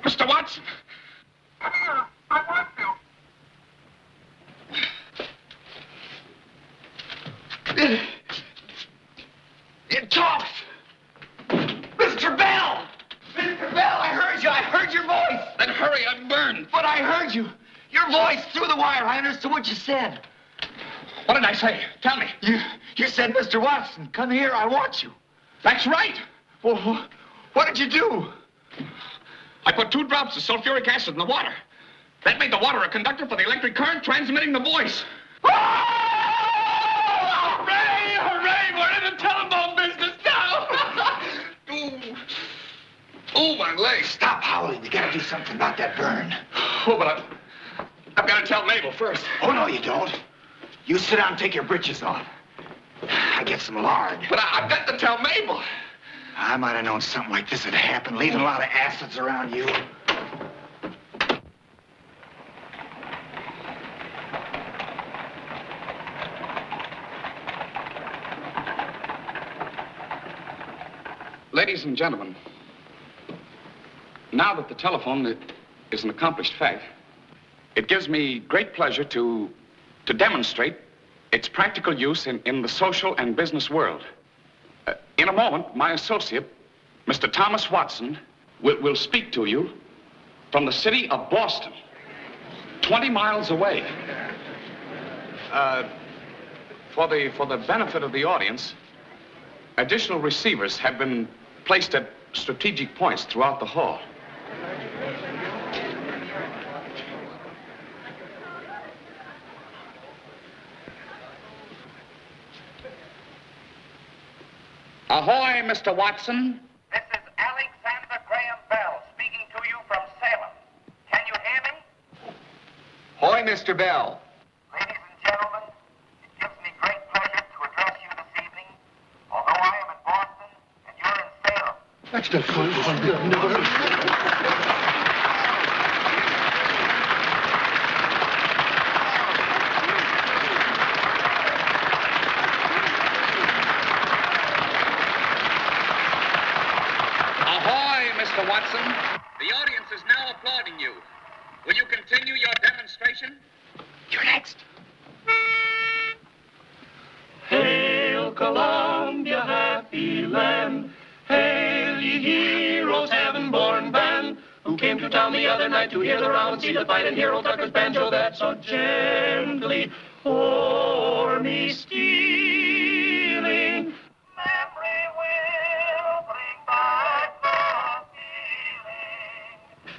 Mr. Watson! I want you. It talks! Mr. Bell! Mr. Bell, I heard you. I heard your voice. Then hurry, I'm burned. But I heard you. Your voice through the wire. I understood what you said. What did I say? Tell me. You said, Mr. Watson, come here. I want you. That's right. Well, what did you do? I put 2 drops of sulfuric acid in the water. That made the water a conductor for the electric current transmitting the voice. Oh! Hooray! Hooray! We're in the telephone business now! Oh, my legs. Stop howling. You gotta do something about that burn. Oh, but I've got to tell Mabel first. Oh, no, you don't. You sit down and take your britches off. I get some lard. But I've got to tell Mabel. I might have known something like this would happen, leaving a lot of acids around you. Ladies and gentlemen, now that the telephone is an accomplished fact, it gives me great pleasure to demonstrate its practical use in the social and business world. In a moment, my associate, Mr. Thomas Watson, will speak to you from the city of Boston, 20 miles away. For the benefit of the audience, additional receivers have been placed at strategic points throughout the hall. Ahoy, Mr. Watson. This is Alexander Graham Bell speaking to you from Salem. Can you hear me? Ahoy, Mr. Bell. Ladies and gentlemen, it gives me great pleasure to address you this evening, although I am in Boston and you're in Salem. That's not fun. I've never heard of Mr. Watson, the audience is now applauding you. Will you continue your demonstration? You're next. Hail Columbia, happy land. Hail ye heroes, heaven-born band, who came to town the other night to hear the round, see the fight, and hear old Tucker's banjo that so gently o'er me stealing. Memory will bring back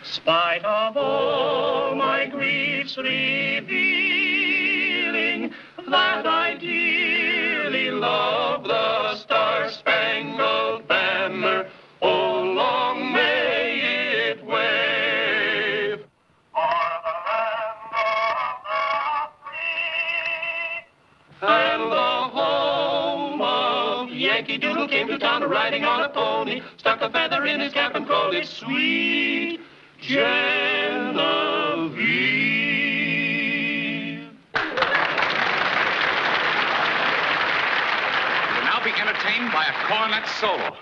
spite of all my griefs revealing, that I dearly love the Star-Spangled Banner. Oh, long may it wave o'er the land of the free. And the home of Yankee Doodle came to town riding on a pony, stuck a feather in his cap and called it Sweet Genevieve. You'll now be entertained by a cornet solo.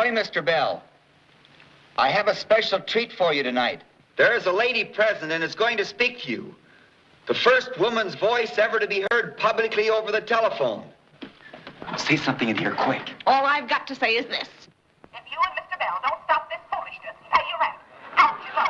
Ahoy, Mr. Bell. I have a special treat for you tonight. There is a lady present and is going to speak to you. The first woman's voice ever to be heard publicly over the telephone. Say something in here quick. All I've got to say is this. If you and Mr. Bell don't stop this foolishness, pay your rent. Out you go.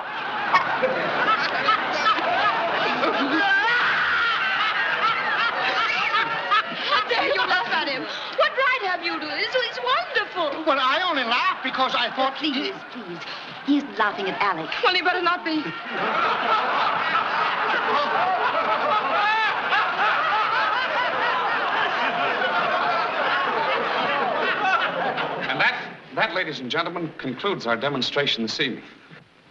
How dare you laugh at him? What right have you to this? It's wonderful. Well, I only laughed because I thought... Please, please. He isn't laughing at Alec. Well, he better not be. And that, ladies and gentlemen, concludes our demonstration this evening.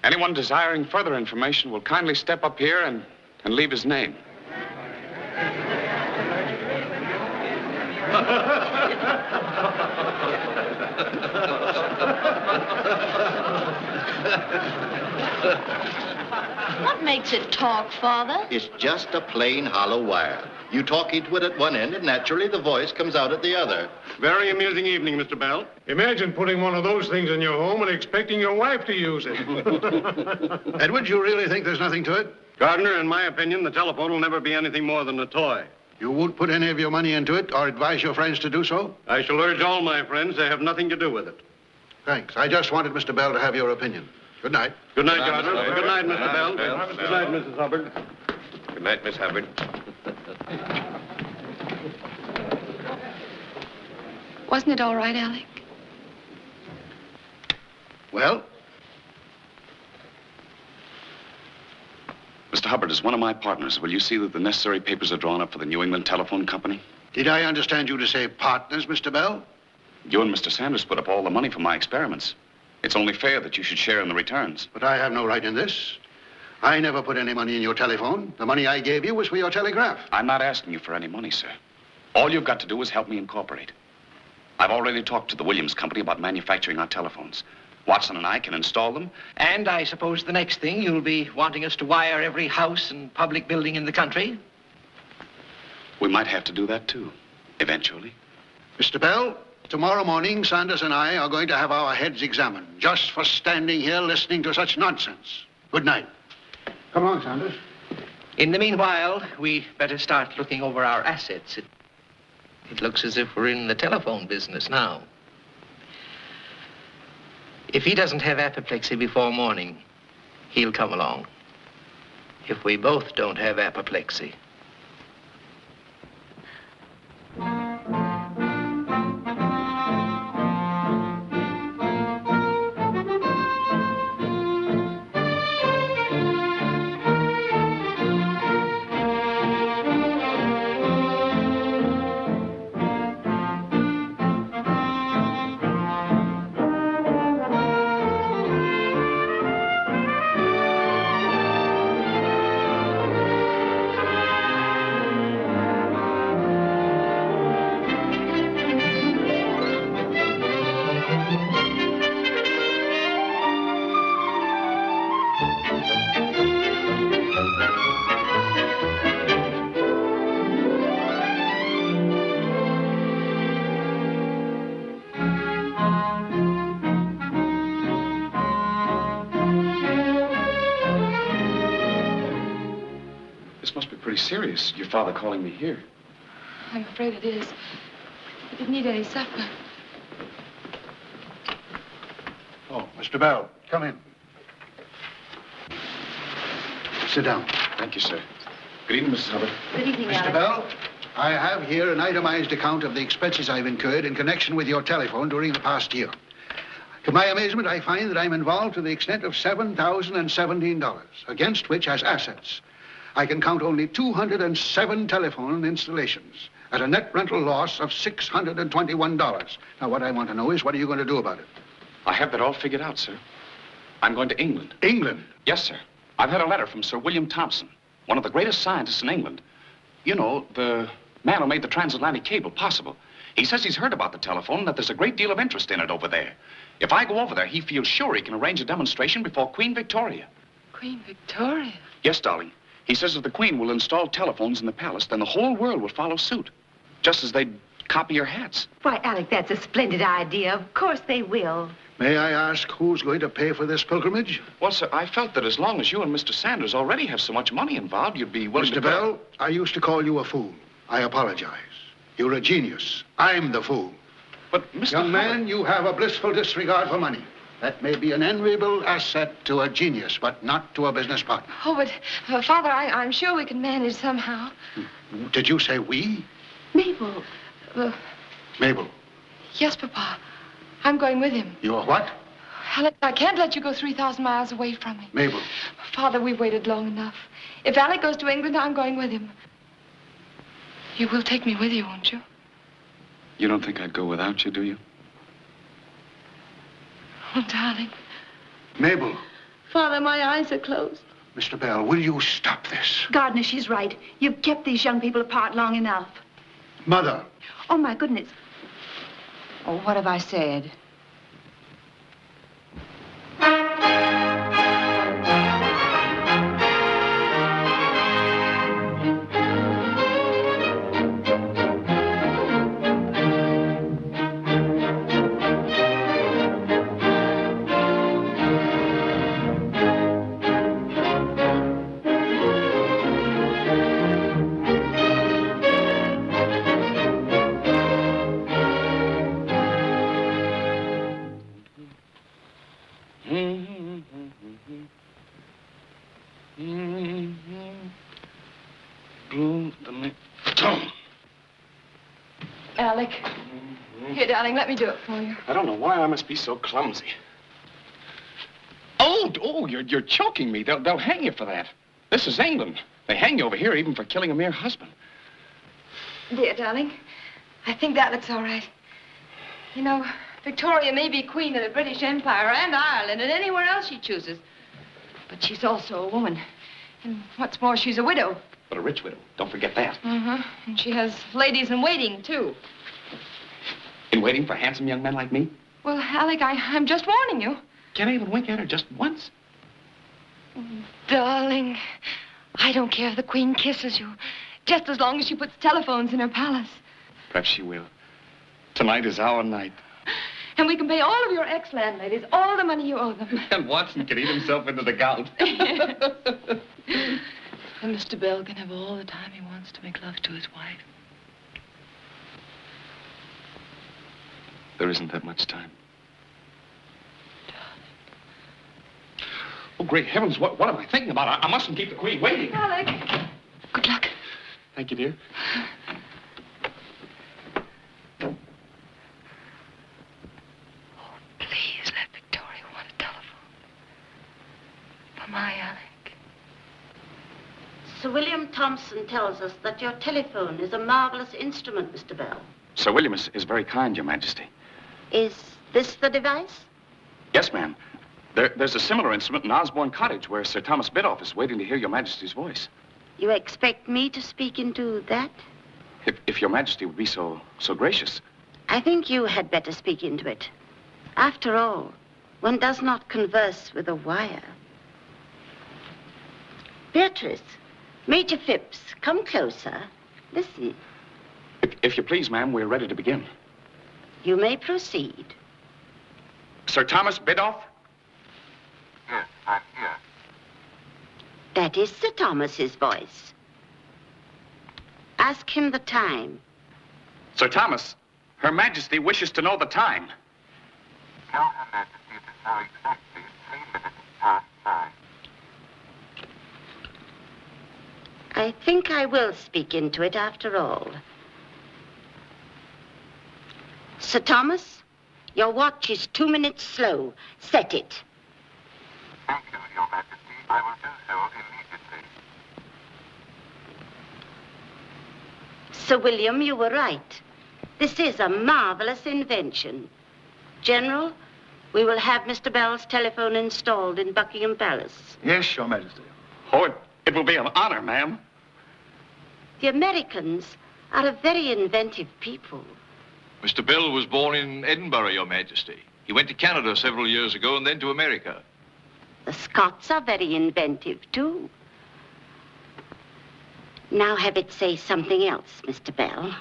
Anyone desiring further information will kindly step up here and leave his name. What makes it talk, Father? It's just a plain hollow wire. You talk into it at one end, and naturally the voice comes out at the other. Very amusing evening, Mr. Bell. Imagine putting one of those things in your home and expecting your wife to use it. Edward, you really think there's nothing to it? Gardner, in my opinion, the telephone will never be anything more than a toy. You won't put any of your money into it or advise your friends to do so? I shall urge all my friends to have nothing to do with it. Thanks. I just wanted Mr. Bell to have your opinion. Good night. Good night, Gardner. Good night, Mr. Bell. Good night, Mrs. Hubbard. Good night, Miss Hubbard. Wasn't it all right, Alec? Well? Mr. Hubbard, as one of my partners, will you see that the necessary papers are drawn up for the New England Telephone Company? Did I understand you to say partners, Mr. Bell? You and Mr. Sanders put up all the money for my experiments. It's only fair that you should share in the returns. But I have no right in this. I never put any money in your telephone. The money I gave you was for your telegraph. I'm not asking you for any money, sir. All you've got to do is help me incorporate. I've already talked to the Williams Company about manufacturing our telephones. Watson and I can install them. And I suppose the next thing you'll be wanting us to wire every house and public building in the country? We might have to do that, too, eventually. Mr. Bell, tomorrow morning, Sanders and I are going to have our heads examined, just for standing here listening to such nonsense. Good night. Come along, Sanders. In the meanwhile, we better start looking over our assets. It looks as if we're in the telephone business now. If he doesn't have apoplexy before morning, he'll come along. If we both don't have apoplexy. Serious, your father calling me here. I'm afraid it is. He didn't eat any supper. Oh, Mr. Bell, come in. Sit down. Thank you, sir. Good evening, Mrs. Hubbard. Good evening, Mr. Bell, I have here an itemized account of the expenses I've incurred in connection with your telephone during the past year. To my amazement, I find that I'm involved to the extent of $7,017, against which, as assets, I can count only 207 telephone installations at a net rental loss of $621. Now, what I want to know is, what are you going to do about it? I have that all figured out, sir. I'm going to England. England? Yes, sir. I've had a letter from Sir William Thompson, one of the greatest scientists in England. You know, the man who made the transatlantic cable possible. He says he's heard about the telephone and that there's a great deal of interest in it over there. If I go over there, he feels sure he can arrange a demonstration before Queen Victoria. Queen Victoria? Yes, darling. He says if the Queen will install telephones in the palace, then the whole world will follow suit. Just as they'd copy your hats. Why, Alec, that's a splendid idea. Of course they will. May I ask who's going to pay for this pilgrimage? Well, sir, I felt that as long as you and Mr. Sanders already have so much money involved, you'd be willing to... Mr. Bell, I used to call you a fool. I apologize. You're a genius. I'm the fool. But, Mr. Young man, you have a blissful disregard for money. That may be an enviable asset to a genius, but not to a business partner. Oh, but, Father, I'm sure we can manage somehow. Did you say we? Mabel. Mabel. Yes, Papa. I'm going with him. You're what? Alec, I can't let you go 3,000 miles away from me. Mabel. Father, we've waited long enough. If Alec goes to England, I'm going with him. You will take me with you, won't you? You don't think I'd go without you, do you? Oh, darling. Mabel. Father, my eyes are closed. Mr. Bell, will you stop this? Gardner, she's right. You've kept these young people apart long enough. Mother. Oh, my goodness. Oh, what have I said? Alec. Here, darling, let me do it for you. I don't know why I must be so clumsy. Oh, you're choking me. They'll hang you for that. This is England. They hang you over here even for killing a mere husband. Dear darling, I think that looks all right. You know, Victoria may be queen of the British Empire and Ireland and anywhere else she chooses. But she's also a woman. And what's more, she's a widow. But a rich widow. Don't forget that. Mm-hmm. And she has ladies in waiting, too. In waiting for handsome young men like me? Well, Alec, I'm just warning you. Can't I even wink at her just once? Darling, I don't care if the queen kisses you. Just as long as she puts telephones in her palace. Perhaps she will. Tonight is our night. And we can pay all of your ex-landladies all the money you owe them. And Watson can eat himself into the gout. And Mr. Bell can have all the time he wants to make love to his wife. There isn't that much time. Oh, great heavens, what am I thinking about? I mustn't keep the queen waiting. Alec. Good luck. Thank you, dear. Please let Victoria want a telephone. For my Alec. Sir William Thompson tells us that your telephone is a marvelous instrument, Mr. Bell. Sir William is very kind, Your Majesty. Is this the device? Yes, ma'am. There's a similar instrument in Osborne Cottage where Sir Thomas Biddulph is waiting to hear Your Majesty's voice. You expect me to speak into that? If Your Majesty would be so gracious. I think you had better speak into it. After all, one does not converse with a wire. Beatrice, Major Phipps, come closer. Listen. If you please, ma'am, we're ready to begin. You may proceed. Sir Thomas Biddulph? Yes, I'm here. That is Sir Thomas's voice. Ask him the time. Sir Thomas, Her Majesty wishes to know the time. Tell Her Majesty it is now exactly 3 minutes past 9. I think I will speak into it after all. Sir Thomas, your watch is 2 minutes slow. Set it. Thank you, Your Majesty. I will do so immediately. Sir William, you were right. This is a marvelous invention. General, we will have Mr. Bell's telephone installed in Buckingham Palace. Yes, Your Majesty. Oh, it will be an honor, ma'am. The Americans are a very inventive people. Mr. Bell was born in Edinburgh, Your Majesty. He went to Canada several years ago and then to America. The Scots are very inventive, too. Now have it say something else, Mr. Bell.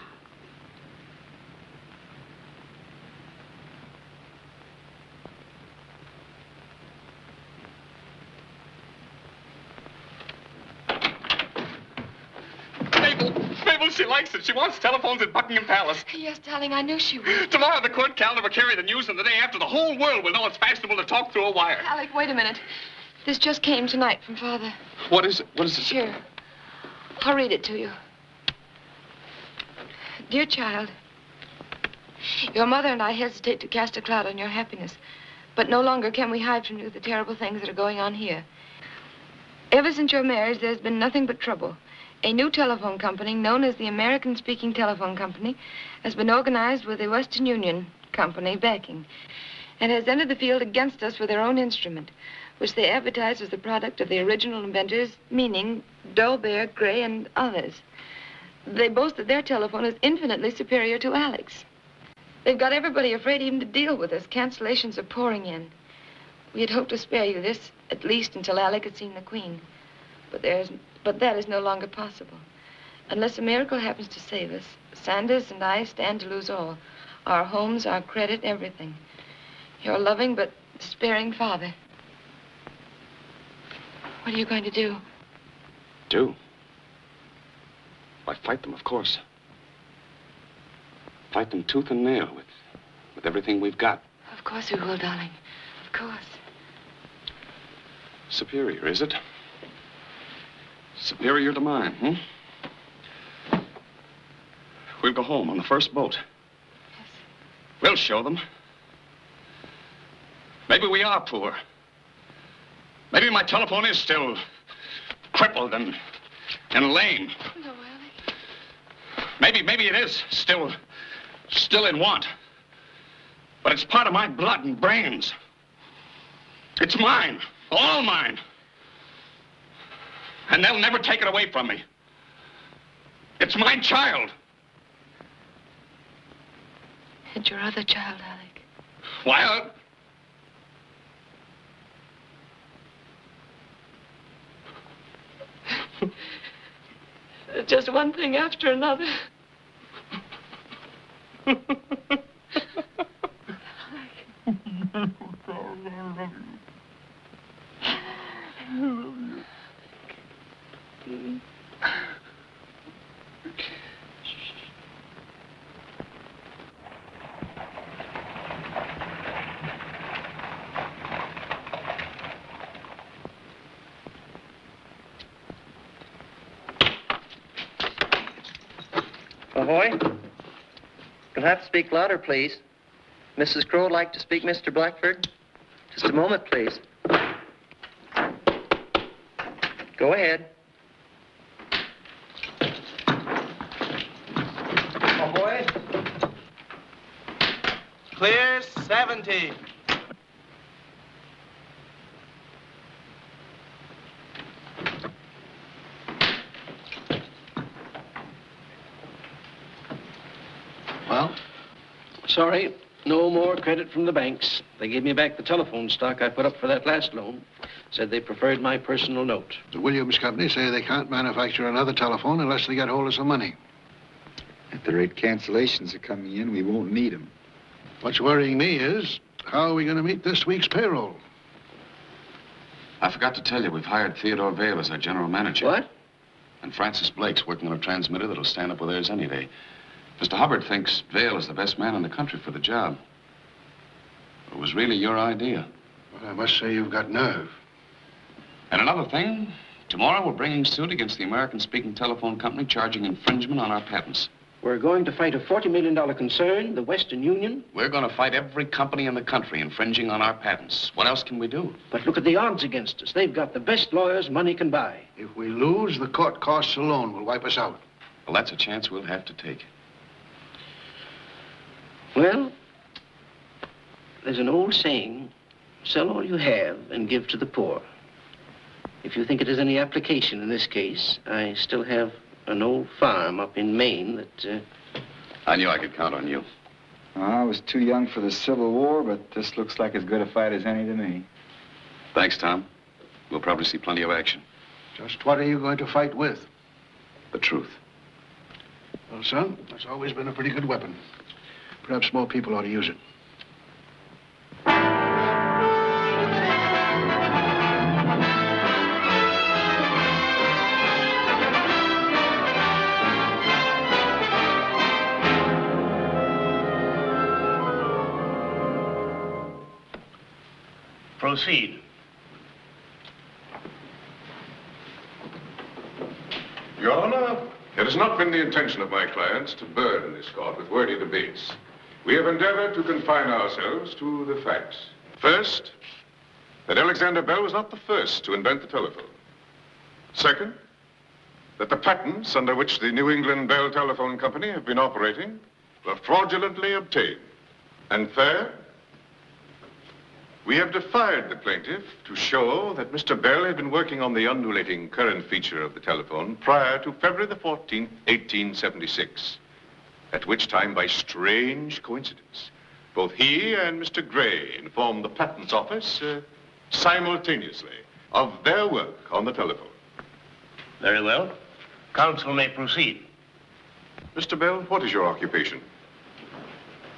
Mabel, she likes it. She wants telephones at Buckingham Palace. Yes, darling, I knew she would. Tomorrow the court calendar will carry the news, and the day after the whole world will know it's fashionable to talk through a wire. Alec, wait a minute. This just came tonight from Father. What is it? What is it? Here. I'll read it to you. Dear child, your mother and I hesitate to cast a cloud on your happiness, but no longer can we hide from you the terrible things that are going on here. Ever since your marriage, there's been nothing but trouble. A new telephone company, known as the American-Speaking Telephone Company, has been organized with the Western Union Company backing and has entered the field against us with their own instrument, which they advertise as the product of the original inventors, meaning Dolbear, Gray, and others. They boast that their telephone is infinitely superior to Alec's. They've got everybody afraid even to deal with us. Cancellations are pouring in. We had hoped to spare you this, at least until Alec had seen the Queen. But that is no longer possible. Unless a miracle happens to save us, Sanders and I stand to lose all. Our homes, our credit, everything. Your loving but despairing father. What are you going to do? Do? Why, fight them, of course. Fight them tooth and nail with everything we've got. Of course we will, darling. Of course. Superior, is it? Superior to mine, We'll go home on the first boat. Yes. We'll show them. Maybe we are poor. Maybe my telephone is still crippled and lame. No, Alec. Maybe it is still in want. But it's part of my blood and brains. It's mine, all mine. And they'll never take it away from me. It's my child. And your other child, Alec. Well, just one thing after another. Ahoy. You'll have to speak louder, please. Mrs. Crow would like to speak, Mr. Blackford. Just a moment, please. Go ahead. Ahoy. Clear 70. Well, sorry, no more credit from the banks. They gave me back the telephone stock I put up for that last loan. Said they preferred my personal note. The Williams Company say they can't manufacture another telephone unless they get hold of some money. At the rate cancellations are coming in, we won't need them. What's worrying me is, how are we going to meet this week's payroll? I forgot to tell you, we've hired Theodore Vale as our general manager. What? And Francis Blake's working on a transmitter that'll stand up with theirs any day. Mr. Hubbard thinks Vale is the best man in the country for the job. It was really your idea. Well, I must say you've got nerve. And another thing, tomorrow we're bringing suit against the American-Speaking Telephone Company charging infringement on our patents. We're going to fight a $40 million concern, the Western Union. We're going to fight every company in the country infringing on our patents. What else can we do? But look at the odds against us. They've got the best lawyers money can buy. If we lose, the court costs alone will wipe us out. Well, that's a chance we'll have to take. Well, there's an old saying, sell all you have and give to the poor. If you think it has any application in this case, I still have an old farm up in Maine that... I knew I could count on you. I was too young for the Civil War, but this looks like as good a fight as any to me. Thanks, Tom. We'll probably see plenty of action. Just what are you going to fight with? The truth. Well, son, that's always been a pretty good weapon. Perhaps more people ought to use it. Proceed. Your Honor, it has not been the intention of my clients to burden this court with wordy debates. We have endeavored to confine ourselves to the facts. First, that Alexander Bell was not the first to invent the telephone. Second, that the patents under which the New England Bell Telephone Company have been operating were fraudulently obtained. And third, we have defied the plaintiff to show that Mr. Bell had been working on the undulating current feature of the telephone prior to February the 14th, 1876, at which time, by strange coincidence, both he and Mr. Gray informed the Patents Office simultaneously of their work on the telephone. Very well. Counsel may proceed. Mr. Bell, what is your occupation?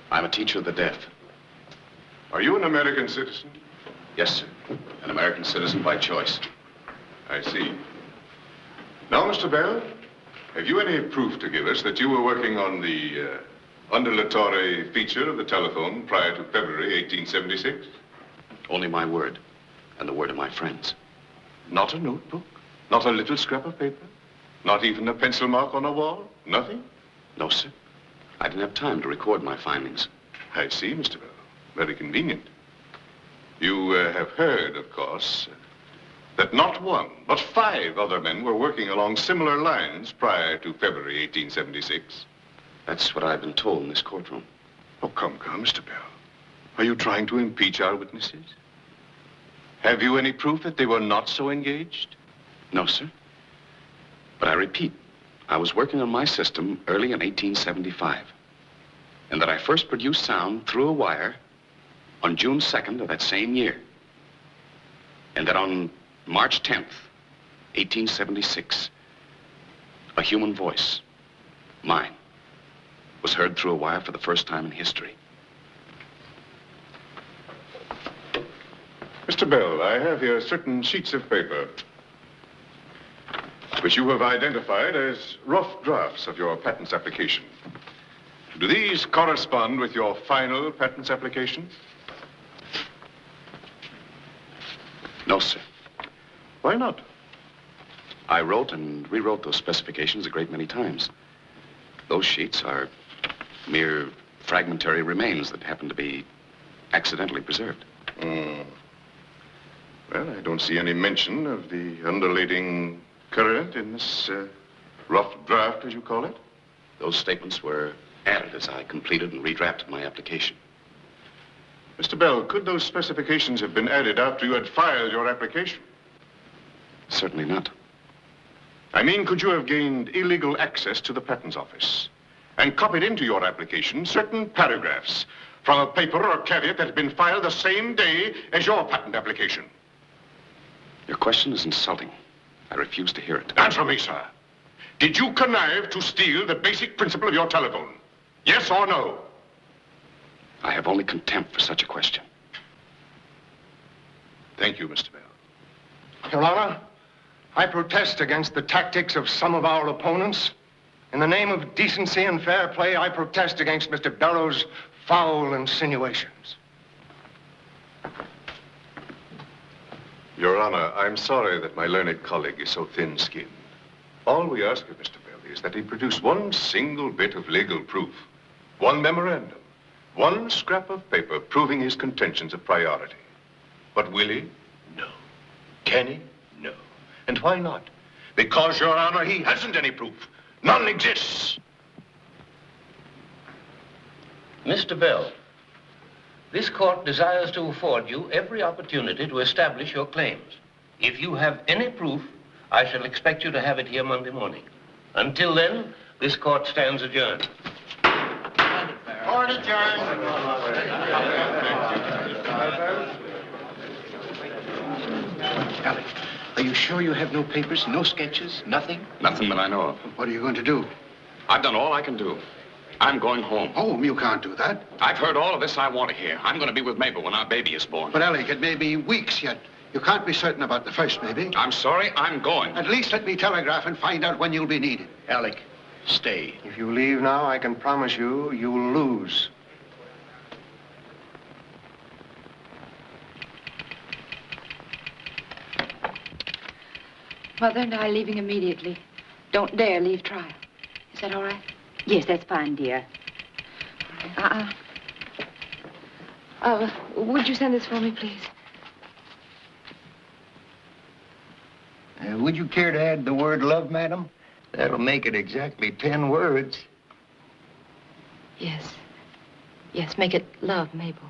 I'm a teacher of the deaf. Are you an American citizen? Yes, sir. An American citizen by choice. I see. Now, Mr. Bell, have you any proof to give us that you were working on the undulatory feature of the telephone prior to February 1876? Only my word, and the word of my friends. Not a notebook? Not a little scrap of paper? Not even a pencil mark on a wall? Nothing? No, sir. I didn't have time to record my findings. I see, Mr. Bell. Very convenient. You have heard, of course, that not one, but 5 other men were working along similar lines prior to February 1876. That's what I've been told in this courtroom. Oh, come, Mr. Bell. Are you trying to impeach our witnesses? Have you any proof that they were not so engaged? No, sir. But I repeat, I was working on my system early in 1875. And that I first produced sound through a wire on June 2nd of that same year. And that on March 10th, 1876, a human voice, mine, was heard through a wire for the first time in history. Mr. Bell, I have here certain sheets of paper which you have identified as rough drafts of your patents application. Do these correspond with your final patents application? No, sir. Why not? I wrote and rewrote those specifications a great many times. Those sheets are mere fragmentary remains that happen to be accidentally preserved. Well, I don't see any mention of the undulating current in this rough draft, as you call it. Those statements were added as I completed and redrafted my application. Mr. Bell, could those specifications have been added after you had filed your application? Certainly not. I mean, could you have gained illegal access to the Patents Office and copied into your application certain paragraphs from a paper or caveat that had been filed the same day as your patent application? Your question is insulting. I refuse to hear it. Answer me, sir. Did you connive to steal the basic principle of your telephone? Yes or no? I have only contempt for such a question. Thank you, Mr. Bell. Your Honor, I protest against the tactics of some of our opponents. In the name of decency and fair play, I protest against Mr. Barrow's foul insinuations. Your Honor, I'm sorry that my learned colleague is so thin-skinned. All we ask of Mr. Bell is that he produce one single bit of legal proof, one memorandum, one scrap of paper proving his contentions of priority. But will he? No. Can he? No. And why not? Because, Your Honor, he hasn't any proof. None exists. Mr. Bell, this court desires to afford you every opportunity to establish your claims. If you have any proof, I shall expect you to have it here Monday morning. Until then, this court stands adjourned. Court adjourned. Alec, are you sure you have no papers, no sketches, nothing? Nothing that I know of. What are you going to do? I've done all I can do. I'm going home. Home? You can't do that. I've heard all of this I want to hear. I'm going to be with Mabel when our baby is born. But, Alec, it may be weeks yet. You can't be certain about the first baby. I'm sorry, I'm going. At least let me telegraph and find out when you'll be needed. Alec, stay. If you leave now, I can promise you, you'll lose. Mother and I are leaving immediately. Don't dare leave trial. Is that all right? Yes, that's fine, dear. Would you send this for me, please? Would you care to add the word love, madam? That'll make it exactly 10 words. Yes. Yes, make it love, Mabel.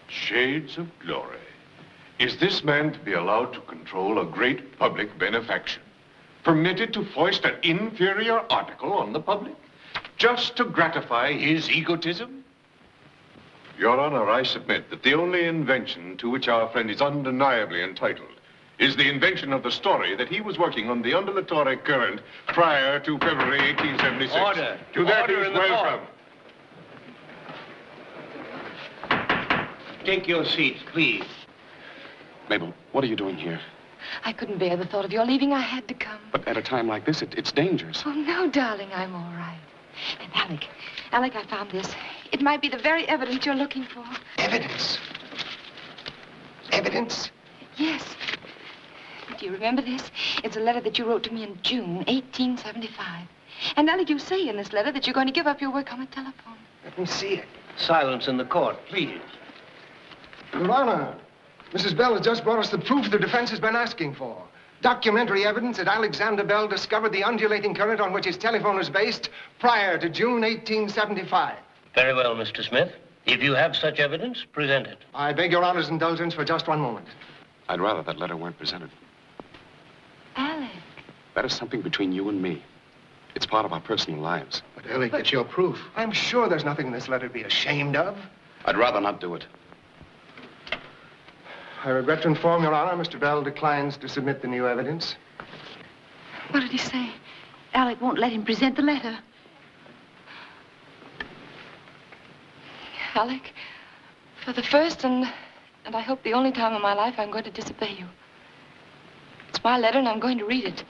Shades of glory. Is this man to be allowed to control a great public benefaction? Permitted to foist an inferior article on the public? Just to gratify his egotism? Your Honor, I submit that the only invention to which our friend is undeniably entitled is the invention of the story that he was working on the undulatory current prior to February 1876. Order. To that Order he's in the welcome. Take your seats, please. Mabel, what are you doing here? I couldn't bear the thought of your leaving. I had to come. But at a time like this, it's dangerous. Oh, no, darling, I'm all right. And Alec, I found this. It might be the very evidence you're looking for. Evidence? Evidence? Yes. Do you remember this? It's a letter that you wrote to me in June 1875. And Alec, you say in this letter that you're going to give up your work on the telephone. Let me see it. Silence in the court, please. Your Honor, Mrs. Bell has just brought us the proof the defense has been asking for. Documentary evidence that Alexander Bell discovered the undulating current on which his telephone is based prior to June 1875. Very well, Mr. Smith. If you have such evidence, present it. I beg Your Honor's indulgence for just one moment. I'd rather that letter weren't presented. Alec. That is something between you and me. It's part of our personal lives. But, Alec, it's your proof. I'm sure there's nothing in this letter to be ashamed of. I'd rather not do it. I regret to inform Your Honor, Mr. Bell declines to submit the new evidence. What did he say? Alec won't let him present the letter. Alec, for the first and I hope the only time in my life, I'm going to disobey you. It's my letter, and I'm going to read it.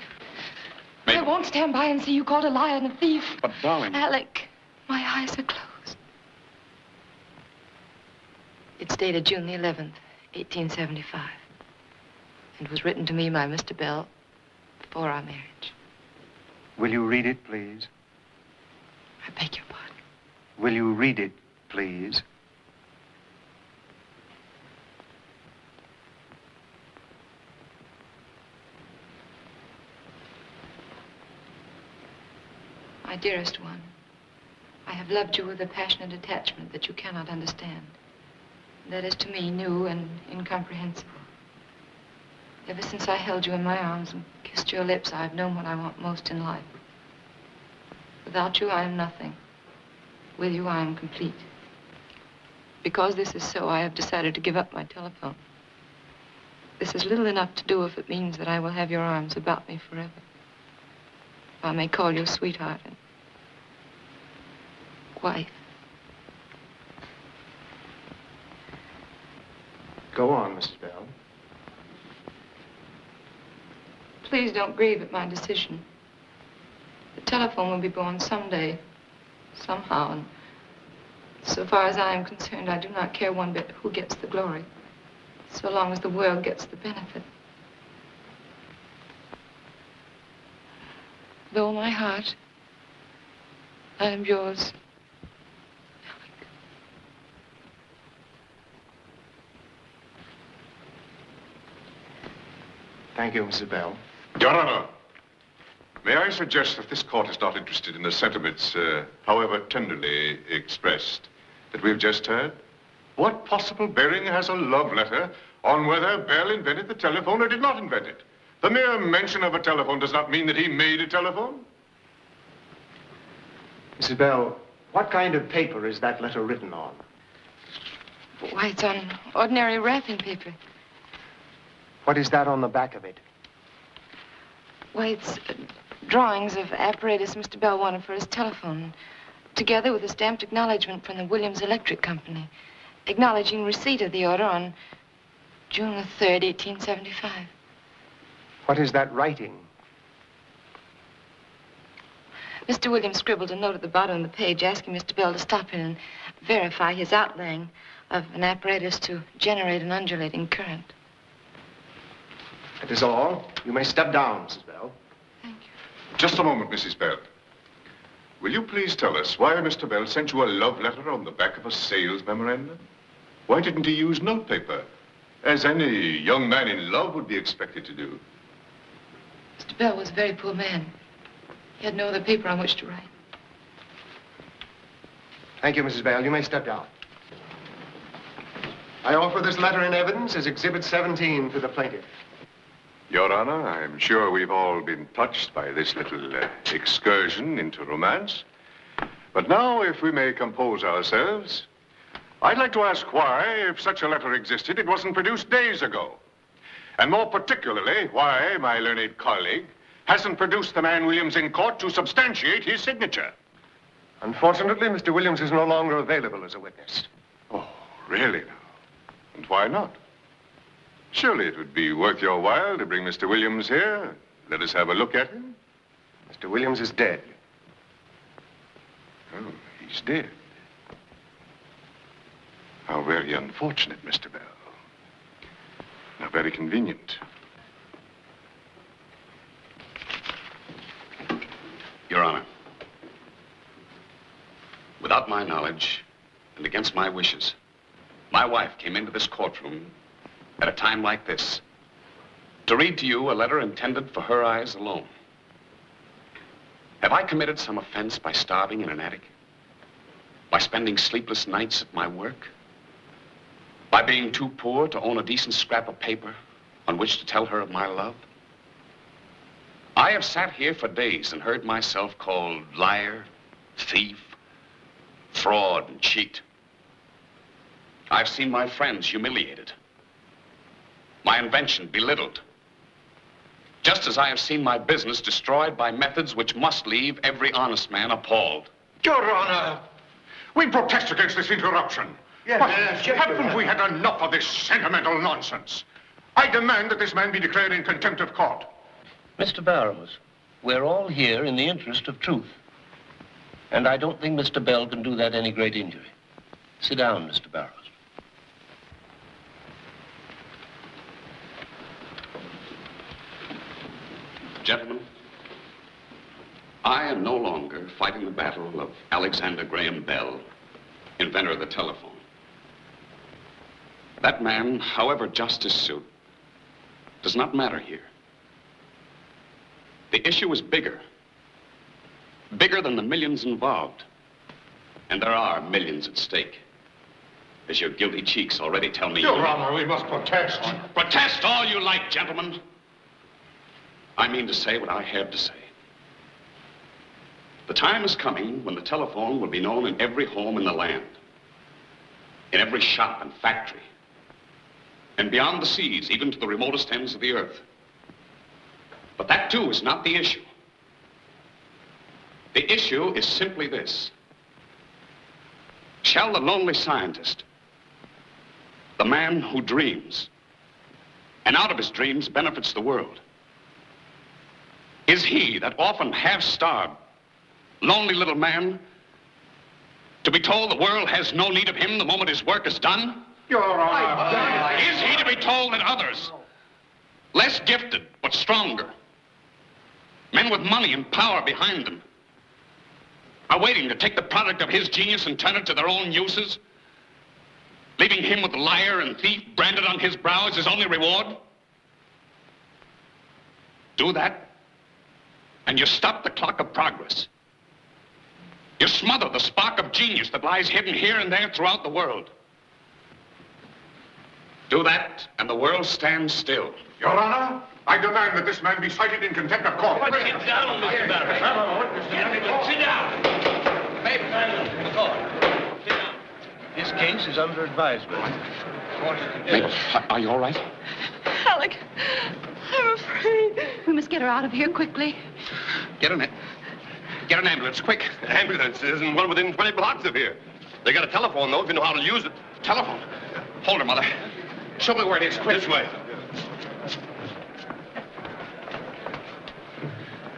Mabel. I won't stand by and see you called a liar and a thief. But, darling... Alec, my eyes are closed. It's dated June the 11th, 1875. And was written to me by Mr. Bell before our marriage. Will you read it, please? I beg your pardon. Will you read it, please? My dearest one, I have loved you with a passionate attachment that you cannot understand. That is to me new and incomprehensible. Ever since I held you in my arms and kissed your lips, I have known what I want most in life. Without you, I am nothing. With you, I am complete. Because this is so, I have decided to give up my telephone. This is little enough to do if it means that I will have your arms about me forever. If I may call you sweetheart and wife. Go on, Mrs. Bell. Please don't grieve at my decision. The telephone will be born someday, somehow, and so far as I am concerned, I do not care one bit who gets the glory, so long as the world gets the benefit. With all my heart, I am yours. Thank you, Mrs. Bell. Your Honor, may I suggest that this court is not interested in the sentiments, however tenderly expressed, that we've just heard? What possible bearing has a love letter on whether Bell invented the telephone or did not invent it? The mere mention of a telephone does not mean that he made a telephone. Mrs. Bell, what kind of paper is that letter written on? Why, it's on ordinary wrapping paper. What is that on the back of it? Why, it's drawings of apparatus Mr. Bell wanted for his telephone, together with a stamped acknowledgement from the Williams Electric Company, acknowledging receipt of the order on June the 3rd, 1875. What is that writing? Mr. Williams scribbled a note at the bottom of the page asking Mr. Bell to stop in and verify his outlaying of an apparatus to generate an undulating current. That is all. You may step down, Mrs. Bell. Just a moment, Mrs. Bell. Will you please tell us why Mr. Bell sent you a love letter on the back of a sales memorandum? Why didn't he use notepaper, as any young man in love would be expected to do? Mr. Bell was a very poor man. He had no other paper on which to write. Thank you, Mrs. Bell. You may step down. I offer this letter in evidence as Exhibit 17 to the plaintiff. Your Honor, I'm sure we've all been touched by this little excursion into romance. But now, if we may compose ourselves, I'd like to ask why, if such a letter existed, it wasn't produced days ago. And more particularly, why my learned colleague hasn't produced the man Williams in court to substantiate his signature. Unfortunately, Mr. Williams is no longer available as a witness. Oh, really now? And why not? Surely it would be worth your while to bring Mr. Williams here. Let us have a look at him. Mr. Williams is dead. Oh, he's dead. How very unfortunate, Mr. Bell. How very convenient. Your Honor, without my knowledge and against my wishes, my wife came into this courtroom at a time like this to read to you a letter intended for her eyes alone. Have I committed some offense by starving in an attic? By spending sleepless nights at my work? By being too poor to own a decent scrap of paper on which to tell her of my love? I have sat here for days and heard myself called liar, thief, fraud, and cheat. I've seen my friends humiliated, my invention belittled, just as I have seen my business destroyed by methods which must leave every honest man appalled. Your Honor, we protest against this interruption. Yes, Haven't we had enough of this sentimental nonsense? I demand that this man be declared in contempt of court. Mr. Barrows, we're all here in the interest of truth. And I don't think Mr. Bell can do that any great injury. Sit down, Mr. Barrows. Gentlemen, I am no longer fighting the battle of Alexander Graham Bell, inventor of the telephone. That man, however just his suit, does not matter here. The issue is bigger than the millions involved. And there are millions at stake, as your guilty cheeks already tell me. Your Honor, we must protest. Protest all you like, gentlemen. I mean to say what I have to say. The time is coming when the telephone will be known in every home in the land, in every shop and factory, and beyond the seas, even to the remotest ends of the earth. But that, too, is not the issue. The issue is simply this. Shall the lonely scientist, the man who dreams, and out of his dreams benefits the world, is he, that often half-starved, lonely little man, to be told the world has no need of him the moment his work is done? Your Honor. Is he to be told that others, less gifted but stronger, men with money and power behind them, are waiting to take the product of his genius and turn it to their own uses, leaving him with liar and thief branded on his brow as his only reward? Do that, and you stop the clock of progress. You smother the spark of genius that lies hidden here and there throughout the world. Do that, and the world stands still. Your Honor, I demand that this man be cited in contempt of court. Sit down, Mr. Barrows. Sit down. Sit down. This case is under advisement. Mabel, are you all right? Alec, I'm afraid. We must get her out of here quickly. Get an ambulance, quick. An ambulance isn't one within 20 blocks of here. They got a telephone, though, if you know how to use it. Telephone? Hold her, Mother. Show me where it is, quick. This way.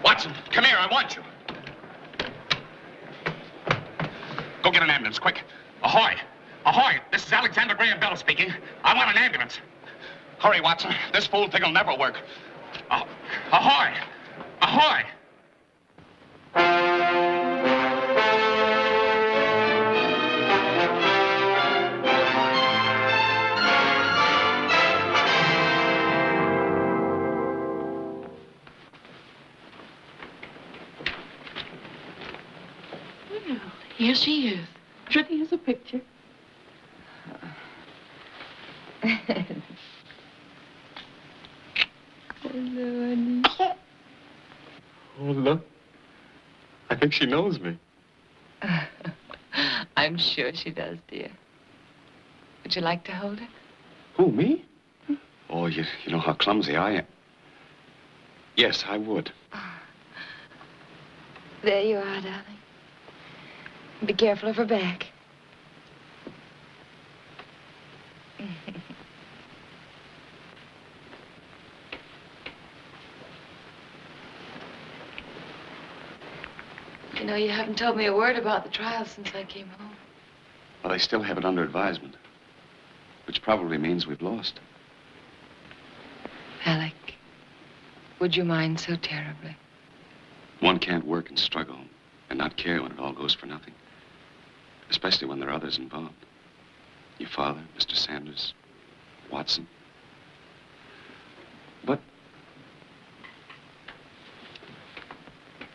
Watson, come here, I want you. Go get an ambulance, quick. Ahoy! Ahoy! This is Alexander Graham Bell speaking. I want an ambulance. Hurry, Watson. This fool thing will never work. Oh, ahoy! Ahoy! Well, here she is. Pretty as a picture. Hello, honey. Oh, look. I think she knows me. I'm sure she does, dear. Would you like to hold her? Who, me? Oh, you know how clumsy I am. Yes, I would. There you are, darling. Be careful of her back. You know, you haven't told me a word about the trial since I came home. Well, I still have it under advisement, which probably means we've lost. Alec, would you mind so terribly? One can't work and struggle and not care when it all goes for nothing, especially when there are others involved. Your father, Mr. Sanders, Watson. But,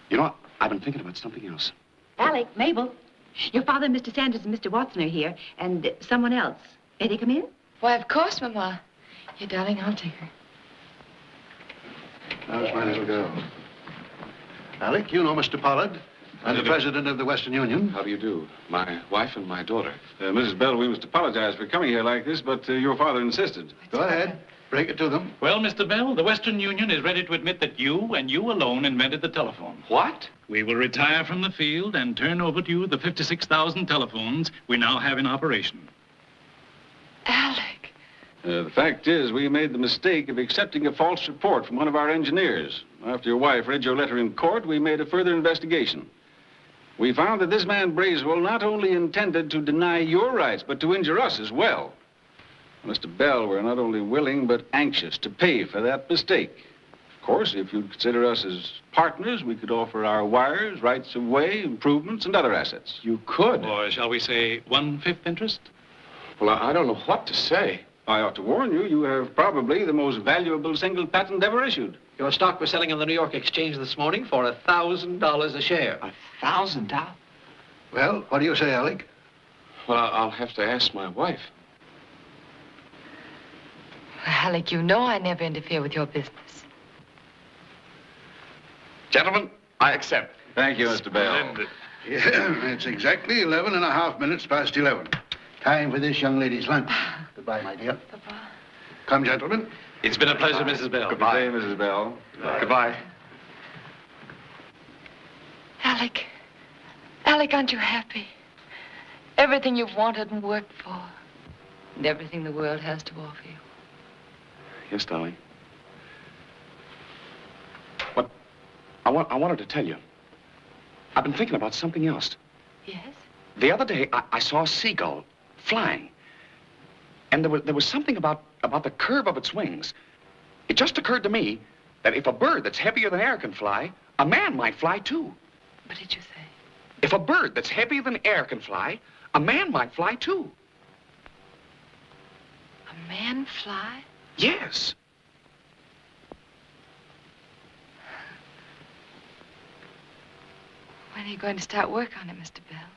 you know, I've been thinking about something else. Alec, Mabel, your father, Mr. Sanders, and Mr. Watson are here, and someone else. May they come in? Why, of course, Mama. Here, darling, I'll take her. How's my little girl? Alec, you know Mr. Pollard. I'm the president of the Western Union. How do you do? My wife and my daughter. Mrs. Bell, we must apologize for coming here like this, but your father insisted. Go ahead. Break it to them. Well, Mr. Bell, the Western Union is ready to admit that you and you alone invented the telephone. What? We will retire from the field and turn over to you the 56,000 telephones we now have in operation. Alec. The fact is, we made the mistake of accepting a false report from one of our engineers. After your wife read your letter in court, we made a further investigation. We found that this man Bracewell not only intended to deny your rights, but to injure us as well. Mr. Bell, we're not only willing, but anxious to pay for that mistake. Of course, if you consider us as partners, we could offer our wires, rights of way, improvements, and other assets. You could. Or shall we say 1/5 interest? Well, I don't know what to say. I ought to warn you, you have probably the most valuable single patent ever issued. Your stock was selling on the New York Exchange this morning for $1,000 a share. $1,000? Well, what do you say, Alec? Well, I'll have to ask my wife. Alec, you know I never interfere with your business. Gentlemen, I accept. Thank you, Mr. Bell. Yeah, it's exactly 11.5 minutes past 11. Time for this young lady's lunch. Goodbye, my dear. Papa. Come, gentlemen. It's been a pleasure, Mrs. Bell. Goodbye, Mrs. Bell. Goodbye. Alec. Alec, aren't you happy? Everything you've wanted and worked for. And everything the world has to offer you. Yes, darling. What I wanted to tell you. I've been thinking about something else. Yes? The other day, I saw a seagull flying. And there was something about the curve of its wings. It just occurred to me that if a bird that's heavier than air can fly, a man might fly too. What did you say? If a bird that's heavier than air can fly, a man might fly too. A man fly? Yes. When are you going to start work on it, Mr. Bell?